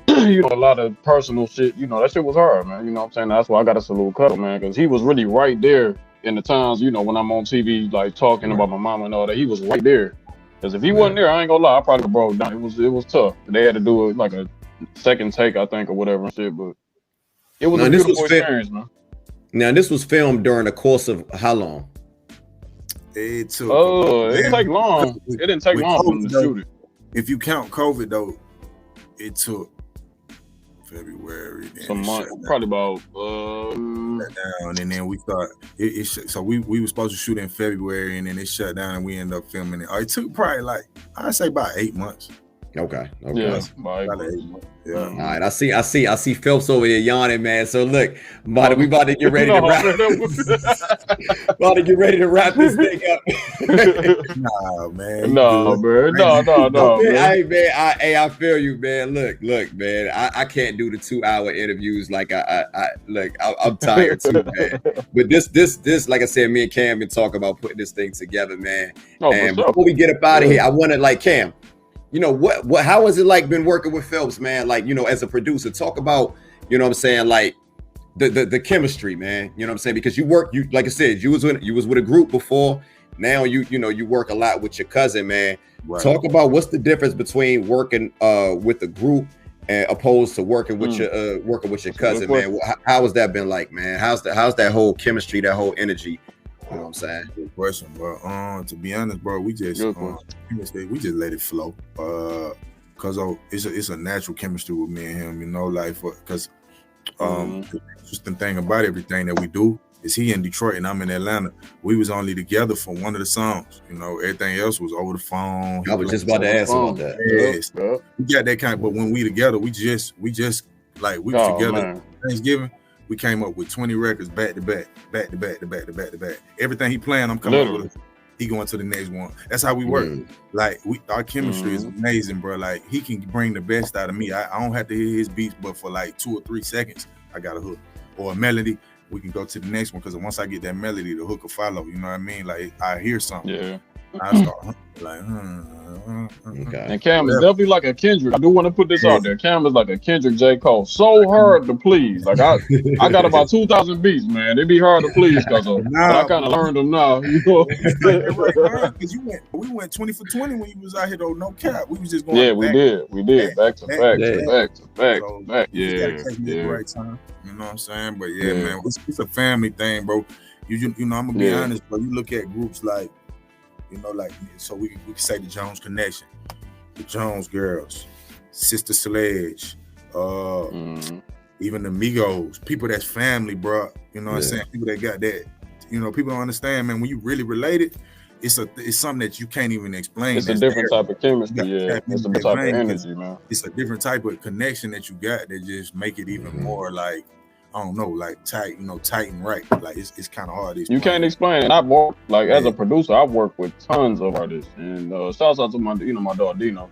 a lot of personal shit, that shit was hard, man, you know what I'm saying? That's why I got a salute Cuddle, man, because he was really right there in the times, when I'm on TV, like, talking about my mama and all that, he was right there. Because if he wasn't there, I ain't gonna lie, I probably broke down. It was tough. They had to do it like a second take, I think, or whatever and shit, but it was a beautiful experience, man. Now, this was filmed during the course of how long? It took. Oh, it didn't take long. It didn't take long for them to shoot it. If you count COVID though, it took February. Some months, probably about down, and then we thought it so we were supposed to shoot in February, and then it shut down, and we ended up filming it. It took probably like I'd say about 8 months. Okay. Yeah. Yeah. All right. I see Phelps over there yawning, man. So look, we about to get ready to wrap. About to get ready to wrap this thing up. Nah, man. No, man. No. Hey, man. I feel you, man. Look, man. I can't do the 2-hour interviews like I'm tired too, man. But this, like I said, me and Cam been talking about putting this thing together, man. And before we get up out of here, I want to Cam. You know what? How has it like been working with Phelps, man? Like, you know, as a producer, talk about, you know what I'm saying, like the chemistry, man. You know what I'm saying? Because you like I said, you was with a group before. Now you work a lot with your cousin, man. Right. Talk about what's the difference between working with a group and opposed to working with your cousin, man. How has that been like, man? How's that whole chemistry, that whole energy? You know what I'm saying? Good question, bro. To be honest, bro, we just let it flow. Cause it's a natural chemistry with me and him, you know, like because the interesting thing about everything that we do is he in Detroit and I'm in Atlanta. We was only together for one of the songs, you know. Everything else was over the phone. I was just about to ask about that. Yes, we got that kind, but when we together, we just like we together. Man. Thanksgiving. We came up with 20 records back to back. Everything he playing, I'm coming up with. He going to the next one. That's how we work. Like our chemistry is amazing, bro. Like he can bring the best out of me. I don't have to hear his beats, but for like 2 or 3 seconds, I got a hook or a melody. We can go to the next one because once I get that melody, the hook will follow. You know what I mean? Like I hear something. Yeah. I start like, Okay. And Cam is definitely like a Kendrick. I do want to put this out there. Cam is like a Kendrick J. Cole. So hard to please. Like I got about 2,000 beats, man. It be hard to please because I kind of learned them now. You know? Because we went 20 for 20 when you was out here though. No cap. We was just going. Yeah, we did. Back to back. Yeah. Right time. You know what I'm saying? But yeah, man, it's a family thing, bro. You know, I'm gonna be honest, bro. You look at groups like. You know, like, so we can say the Jones Kenekshun, the Jones Girls, Sister Sledge, even the Migos, people that's family, bro. You know what I'm saying? People that got that, you know, people don't understand, man. When you really related, it's something that you can't even explain. It's a different type of chemistry, It's a different type of energy, man. It's a different type of connection that you got that just make it even more like, I don't know, like tight, you know, tight and right. Like it's kind of hard to explain. You can't explain it. I've worked as a producer. I've worked with tons of artists, and shouts out to my dog Dino.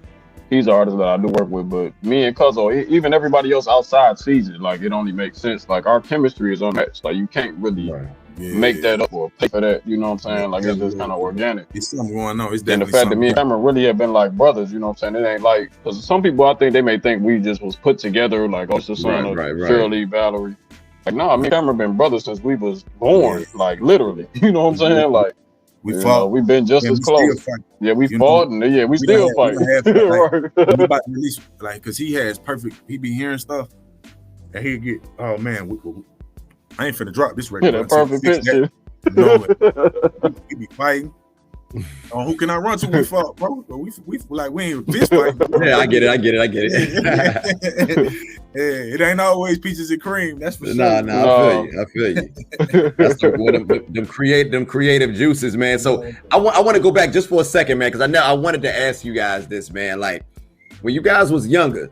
He's an artist that I do work with. But me and Cuzzo, even everybody else outside sees it. Like it only makes sense. Like our chemistry is unmatched. Like you can't really make that up or pay for that. You know what I'm saying? Like it's just kind of organic. It's something going on. It's and the fact that me and Cameron really have been like brothers. You know what I'm saying? It ain't like because some people I think they may think we just was put together. Like it's the son of Shirley, Valerie. Like, no, me and Cameron been brothers since we was born, like literally. You know what I'm saying? Like we fought. We've been just as close. Yeah, we fought and we still fight. Like, cause he has perfect. He be hearing stuff, and he get, oh man, I ain't finna drop this record. Yeah, that perfect picture. He be fighting. Who can I run to? We fought, bro. We ain't fist fighting. Yeah, I get it. It ain't always peaches and cream. That's for sure. No, I feel you. That's them creative juices, man. So I want to go back just for a second, man, because I wanted to ask you guys this, man. Like when you guys was younger,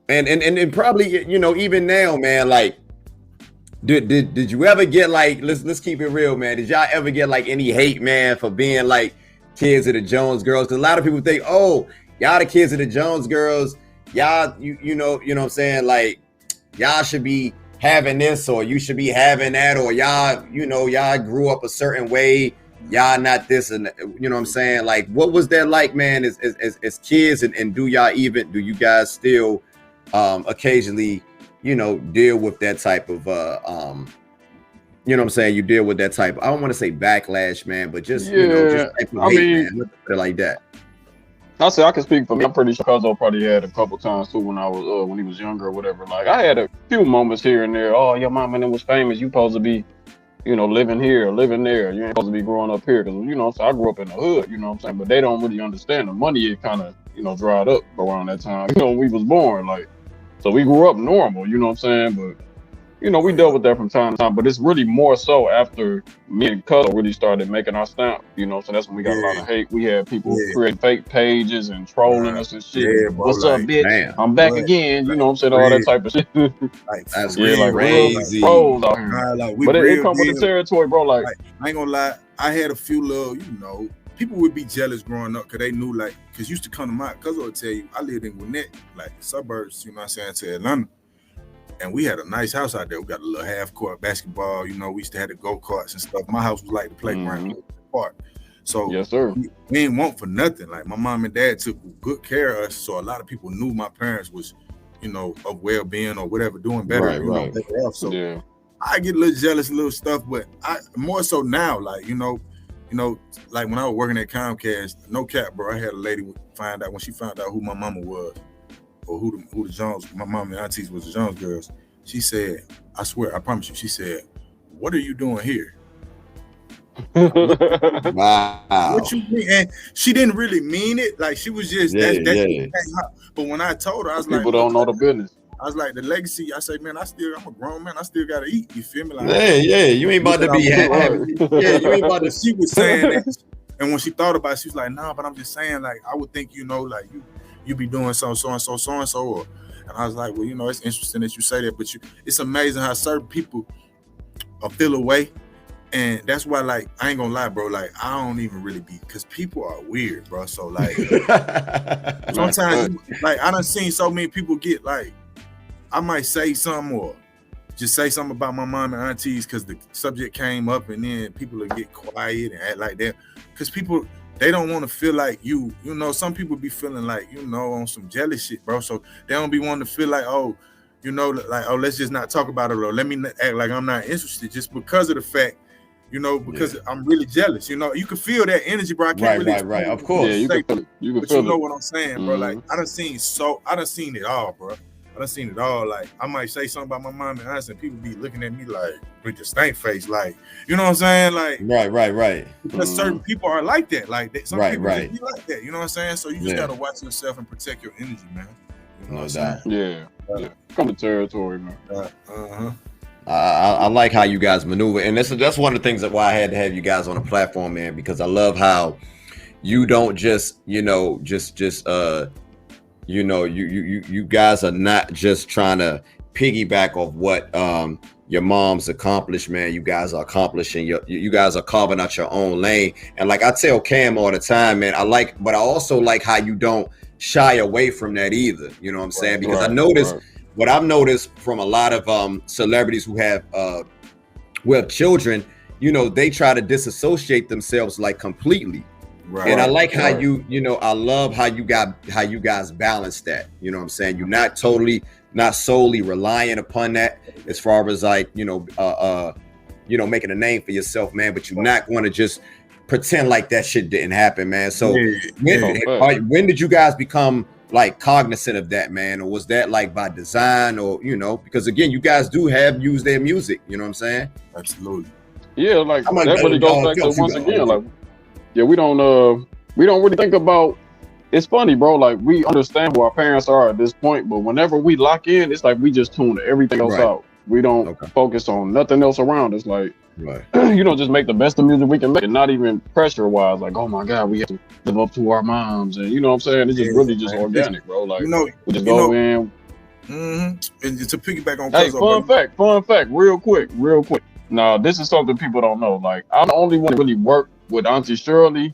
and probably even now, man. Like, did you ever get like let's keep it real, man? Did y'all ever get like any hate, man, for being like kids of the Jones Girls? Because a lot of people think, oh, y'all the kids of the Jones Girls. Y'all, you know what I'm saying? Like, y'all should be having this, or you should be having that, or y'all grew up a certain way. Y'all not this, and you know what I'm saying? Like, what was that like, man, as kids, and do you guys still occasionally, deal with that type of, you know what I'm saying? You deal with that type of, I don't want to say backlash, man, but just, just type of hate, man, like that. I say I can speak for me. I'm pretty sure Cuzzo probably had a couple times too when when he was younger or whatever. Like I had a few moments here and there. Oh, your mom and them was famous. You supposed to be living here, living there. You ain't supposed to be growing up here because so I grew up in the hood. You know what I'm saying, but they don't really understand the money. It kind of dried up around that time. When we was born, so we grew up normal. You know what I'm saying, but. We dealt with that from time to time, but it's really more so after me and Cuzzo really started making our stamp, so that's when we got a lot of hate. We had people creating fake pages and trolling us and shit. Yeah, bro, what's up, bitch? Man, I'm back again. You know what I'm saying? All that type of shit. That's crazy. Trolls out here. But it come with the territory, bro. Like, I ain't gonna lie, I had a few little, people would be jealous growing up because they knew, because used to come to my, Cuzzo would tell you, I lived in Gwinnett, the suburbs, to Atlanta. And we had a nice house out there. We got a little half-court basketball. We used to have the go-karts and stuff. My house was like the playground park. So yes, sir. We didn't want for nothing. Like, my mom and dad took good care of us. So a lot of people knew my parents was, of well-being or whatever, doing better. Right. Better off. So I get a little jealous, little stuff. But I more so now, like when I was working at Comcast, no cap, bro. I had a lady find out when she found out who my mama was. Or who the Jones, my mom and aunties was the Jones girls. She said, I swear, I promise you, she said, "What are you doing here?" Wow. What you mean? And she didn't really mean it. Like, she was just But when I told her, I was people like, people don't know the business. I was like, the legacy. I say, man, I'm a grown man. I still gotta eat. You feel me? Like, you ain't about to be happy. You ain't about to. She was saying that, and when she thought about it, she was like, "Nah," but I'm just saying, like, I would think, you be doing so and so, and I was like, well, it's interesting that you say that, but it's amazing how certain people feel away, and that's why, like, I ain't gonna lie, bro, like, I don't even really be, because people are weird, bro. So, like, sometimes, like, I done seen so many people get, like, I might say something or just say something about my mom and aunties because the subject came up, and then people will get quiet and act like that, because people. They don't want to feel like some people be feeling like, on some jealous shit, bro. So they don't be wanting to feel like, let's just not talk about it, or let me act like I'm not interested just because of the fact, because I'm really jealous. You can feel that energy, bro. I can't right. Of course. Yeah, you can feel it. But you know what I'm saying, bro. Like, I done seen it all, bro. I done seen it all. Like, I might say something about my mom and aunts, and people be looking at me like with the stank face, like, you know what I'm saying? Like, right. Because certain people are like that. Like, some people just be like that. You know what I'm saying? So you just gotta watch yourself and protect your energy, man. You know what I'm saying? Yeah. Come to territory, man. I like how you guys maneuver, and that's one of the things that why I had to have you guys on the platform, man, because I love how you don't just you guys are not just trying to piggyback off what your mom's accomplished, man. You guys are accomplishing you guys are carving out your own lane. And like I tell Cam all the time, man, but I also like how you don't shy away from that either. You know what I'm saying? Because I noticed what I've noticed from a lot of celebrities who have children, they try to disassociate themselves like completely. Right. And I like how I love how you guys balance that. You know what I'm saying? You're not solely reliant upon that as far as like, making a name for yourself, man, but you're not going to just pretend like that shit didn't happen, man. So when did you guys become like cognizant of that, man? Or was that like by design or, because again, you guys do use their music, you know what I'm saying? Absolutely. Yeah. Like that really goes back to once again, like, yeah, we don't really think about. It's funny, bro. Like, we understand who our parents are at this point, but whenever we lock in, it's like we just tune everything else out. We don't focus on nothing else around us. Like, just make the best of music we can make, and not even pressure wise. Like, oh my God, we have to live up to our moms, and you know what I'm saying. It's just really just organic, bro. Like, we just go in. And to piggyback on, fun fact, real quick. Now, this is something people don't know. Like, I'm the only one that really worked with Auntie Shirley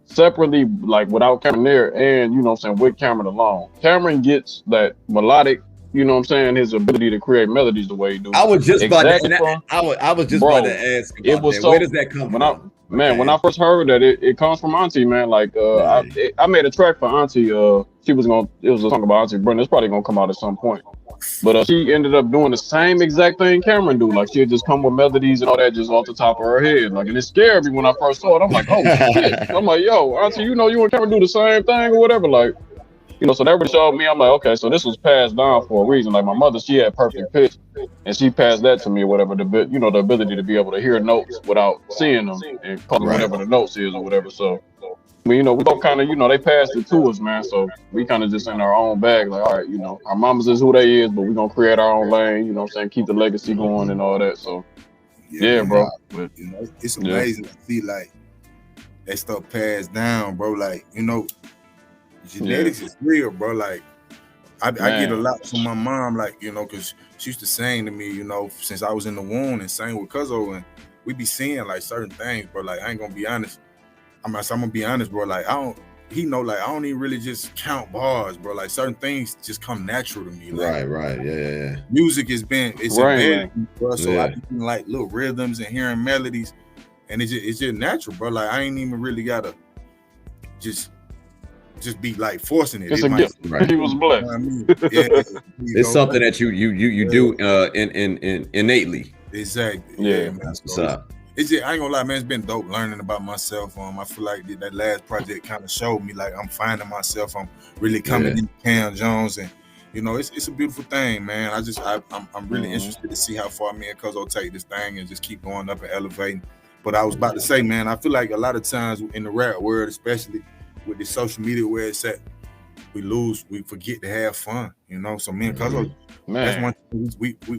separately, like without Cameron there, and with Cameron alone. Cameron gets that melodic, his ability to create melodies the way he do. I was just about to ask about that. Where does that come from? When I first heard that, it comes from Auntie, man. Like, I made a track for Auntie. It was a song about Auntie Brenda. It's probably gonna come out at some point. But she ended up doing the same exact thing Cameron do. Like, she'd just come with melodies and all that just off the top of her head. Like, and it scared me when I first saw it. I'm like, oh shit. I'm like, yo, Auntie, you and Cameron do the same thing or whatever. Like, So that really showed me. I'm like, okay, so this was passed down for a reason. Like my mother, she had perfect pitch, and she passed that to me, or whatever. The ability to be able to hear notes without seeing them and call whatever the notes is or whatever. So, we both kind of, they passed it to us, man. So we kind of just in our own bag, like, all right, our mamas is who they is, but we gonna create our own lane. You know what I'm saying? Keep the legacy going and all that. So, yeah bro. But, it's amazing to see like that stuff passed down, bro. Like, genetics is real, bro. Like, I get a lot from my mom, like, because she used to sing to me, since I was in the womb and sang with Cuzzo, and we be seeing like certain things, bro. Like, I ain't gonna be honest. I'm gonna be honest, bro. Like, I don't even really just count bars, bro. Like, certain things just come natural to me. Like, right. Yeah. Music it's embedded, bro. So I be like little rhythms and hearing melodies, and it's just natural, bro. Like, I ain't even really gotta just be like forcing it. It's a gift. Right. He was blessed. It's something that you do innately. Exactly. Yeah, man. That's what's up. It's just, I ain't gonna lie, man. It's been dope learning about myself. I feel like that last project kind of showed me like I'm finding myself. I'm really coming into Cam Jones, and it's a beautiful thing, man. I'm really interested to see how far me and Cuzzo take this thing and just keep going up and elevating. But I was about to say, man, I feel like a lot of times in the rap world, especially with the social media where it's at, we forget to have fun, So me and Cuzzo, that's one thing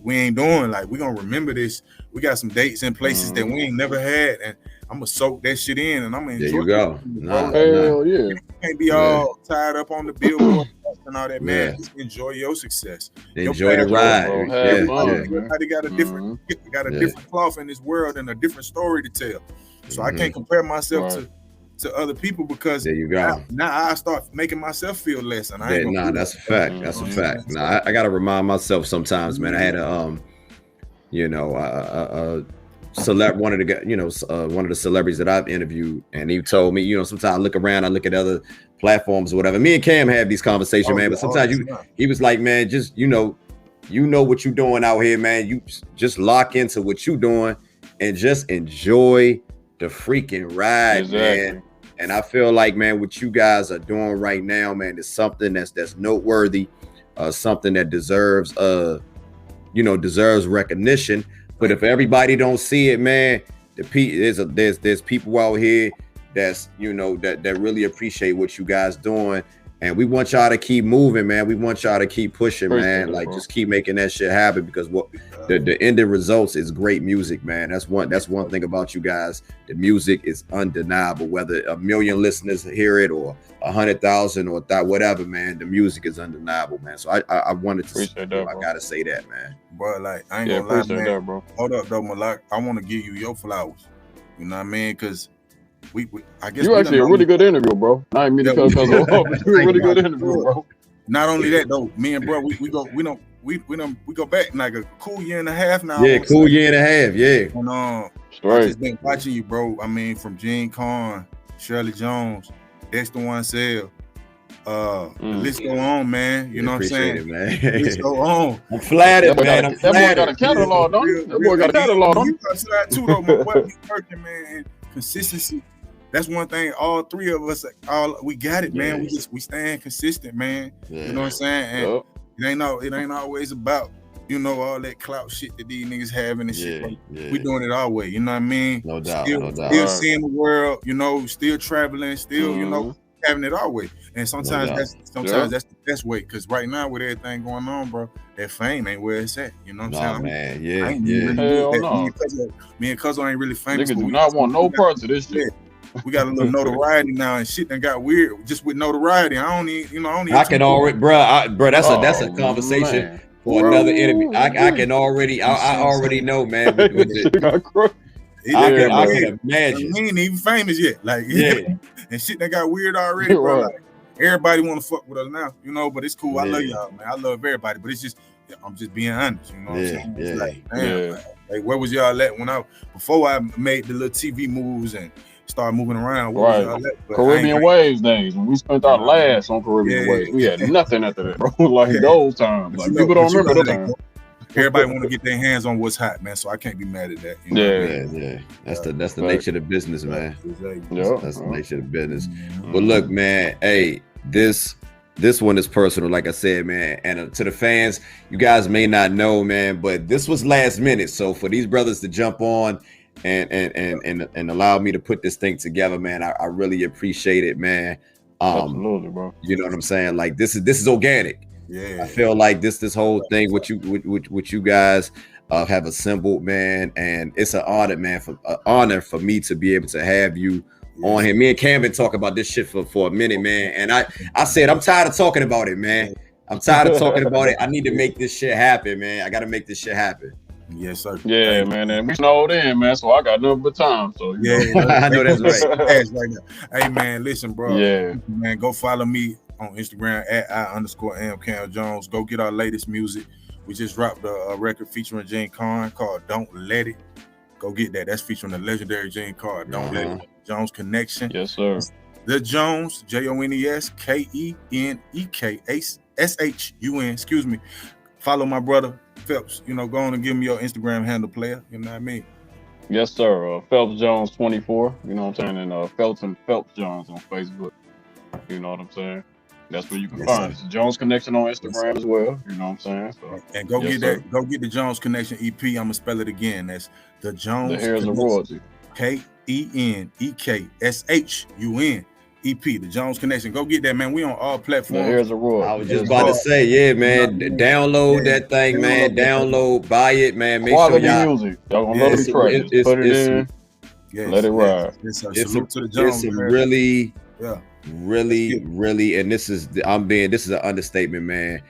we ain't doing. Like, we gonna remember this. We got some dates and places that we ain't never had, and I'm gonna soak that shit in, and I'm gonna enjoy. There you go. Hell yeah. You can't be all tied up on the billboard and all that, man. Just enjoy your success. Enjoy the ride. Everybody got a different, different cloth in this world and a different story to tell. So I can't compare myself to other people, because there you go. Now I start making myself feel less, and I ain't that's a fact. That's a fact. Now I gotta remind myself sometimes, man. I had a one of the celebrities that I've interviewed, and he told me, sometimes I look around, I look at other platforms or whatever. Me and Cam have these conversations, man. But sometimes he was like, man, just you know what you're doing out here, man. You just lock into what you're doing and just enjoy the freaking ride, man. And I feel like, man, what you guys are doing right now, man, is something that's noteworthy, something that deserves deserves recognition. But if everybody don't see it, man, there's people out here that's that really appreciate what you guys doing, and we want y'all to keep moving, man. We want y'all to keep pushing, man. Like, just keep making that shit happen, because what the ending results is great music, man. That's one thing about you guys. The music is undeniable, whether 1 million listeners hear it or 100,000 or whatever, man. The music is undeniable, man. So I wanted to say, I gotta say that, man. Bro, like, I ain't gonna lie, man. That, bro. Hold up, though, Malak. I want to give you your flowers. You know what I mean? Because I guess you actually a really good interview, bro. I ain't mean to cut off, but you're a really good interview, bro. Not only that, though, me and bro, we go back like a cool year and a half now. Yeah, cool year and a half. Yeah. And I just been watching you, bro. I mean, from Gene Carn, Shirley Jones, Dexter Wansell. The list go on, man. You know what I'm saying? It, man. List go on. I'm flattered, man. I'm flattered. That boy got a catalog, don't he? That boy got a catalog, don't he? Too, though, man. What we working, man? Consistency. That's one thing. All three of us, we got it, man. We staying consistent, man. You know what I'm saying? And it ain't always about all that clout shit that these niggas having and shit. We doing it our way. You know what I mean? No doubt. Still seeing the world. Still traveling. Still having it our way. And sometimes that's the best way. Because right now with everything going on, bro, that fame ain't where it's at. You know what I'm saying? Man, I ain't really me and Cuzzo ain't really famous. Niggas do not want no parts of this shit. We got a little notoriety now, and shit that got weird just with notoriety. I can already, bro. That's a conversation for another interview. I can already, I already know, man. I can imagine. We ain't even famous yet, and shit that got weird already, bro. Like, everybody want to fuck with us now, but it's cool. I love y'all, man. I love everybody, but it's just, I'm just being honest. You know what I'm saying? It's like, damn, like, where was y'all at before I made the little TV moves and started moving around? Caribbean Waves days, when we spent our last on Caribbean Waves, we had nothing after that, bro. Like those times, like people don't remember those times. Everybody want to get their hands on what's hot, man. So I can't be mad at that. Yeah. That's the nature of the business, man. That's the nature of the business. But look, man, hey, this this one is personal, like I said, man. And to the fans, you guys may not know, man, but this was last minute. So for these brothers to jump on and allow me to put this thing together, man, I really appreciate it, man. Absolutely, bro. You know what I'm saying? Like this is organic. Yeah. I feel like this whole thing, what you guys have assembled, man, and it's an honor, man, honor for me to be able to have you on here. Me and Cam been talking about this shit for a minute, man. And I said I'm tired of talking about it, man. I'm tired of talking about it. I need to make this shit happen, man. I got to make this shit happen. Yes, sir. Yeah, man. And we snowed in, man. So I got nothing but time. So I know that's right. Hey, man, listen, bro. Yeah, man, go follow me on Instagram at @I_am Jones. Go get our latest music. We just dropped a record featuring Gene Carn called "Don't Let It." Go get that. That's featuring the legendary Gene Carn. Don't Let It. Jones Kenekshun. Yes, sir. The Jones, Jones Kenekshun. Excuse me. Follow my brother Phelps. You know, go on and give me your Instagram handle, player. You know what I mean? Yes, sir. Phelps Jones 24. You know what I'm saying? And Phelps and Phelps Jones on Facebook. You know what I'm saying? That's where you can find it. Jones Kenekshun on Instagram as well. You know what I'm saying? So, and go get that. Go get the Jones Kenekshun EP. I'm gonna spell it again. That's the Jones. The Heirs of Royalty. KENEKSHUN EP. The Jones Kenekshun. Go get that, man. We on all platforms. The Heirs of Royalty. I was just about to say, yeah, man. Download that thing, man. Download, buy it, man. Make quality sure music. Y'all gonna love the track. Put it in. Let it ride. It's really, and this is an understatement, man.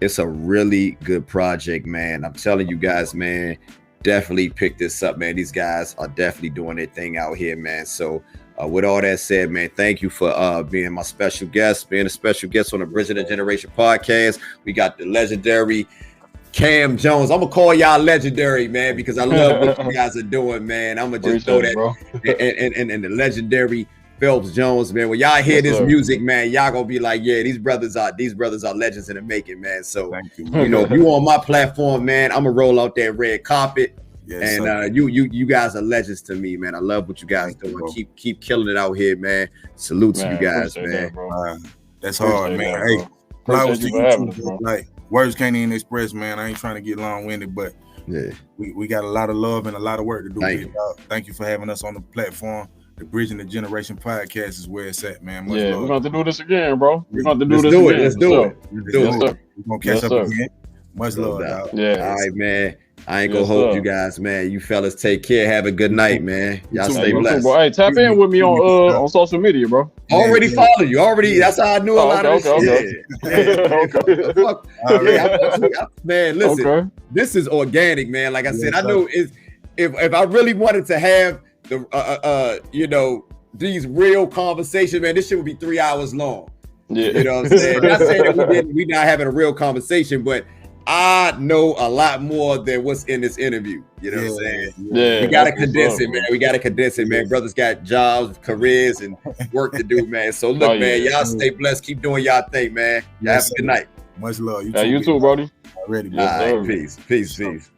It's a really good project, man. I'm telling you guys, man, definitely pick this up, man. These guys are definitely doing their thing out here, man. So with all that said, man, thank you for being my special guest, being a special guest on the Bridging the Generation podcast. We got the legendary Cam Jones. I'm gonna call y'all legendary, man, because I love what you guys are doing, man. I'm gonna just throw that, and the legendary Phelps Jones, man. When y'all hear this music, man, y'all gonna be like, yeah, these brothers are legends in the making, man. So you know, if you on my platform, man, I'm gonna roll out that red carpet. Yes, and you guys are legends to me, man. I love what you guys doing. Keep killing it out here, man. Salute to you guys, man. That's hard, man. Hey, flowers to you, like words can't even express, man. I ain't trying to get long-winded, but yeah, we got a lot of love and a lot of work to do. Thank you for having us on the platform. The Bridging the Generation podcast is where it's at, man. We're gonna have to do this again, bro. We're gonna have to do this again. Let's do it. We're gonna catch up again. Much love, dog. Yeah. All right, man. I ain't gonna hold you guys, man. You fellas take care. Have a good night, man. Y'all stay blessed. Hey, tap in with me on social media, bro. Already follow you. That's how I knew a lot of this shit. Man, listen. This is organic, man. Like I said, I know if I really wanted to have the you know, these real conversations, man, this shit would be 3 hours long. Yeah. You know what I'm saying? Not saying that we not having a real conversation, but I know a lot more than what's in this interview. You know what I'm saying? Yeah. We gotta condense it, man. We gotta condense it, man. Brothers got jobs, careers, and work to do, man. So look, man, y'all stay blessed. Keep doing y'all thing, man. Y'all have a good night. Much love. You too, Brody. Already, all right, peace.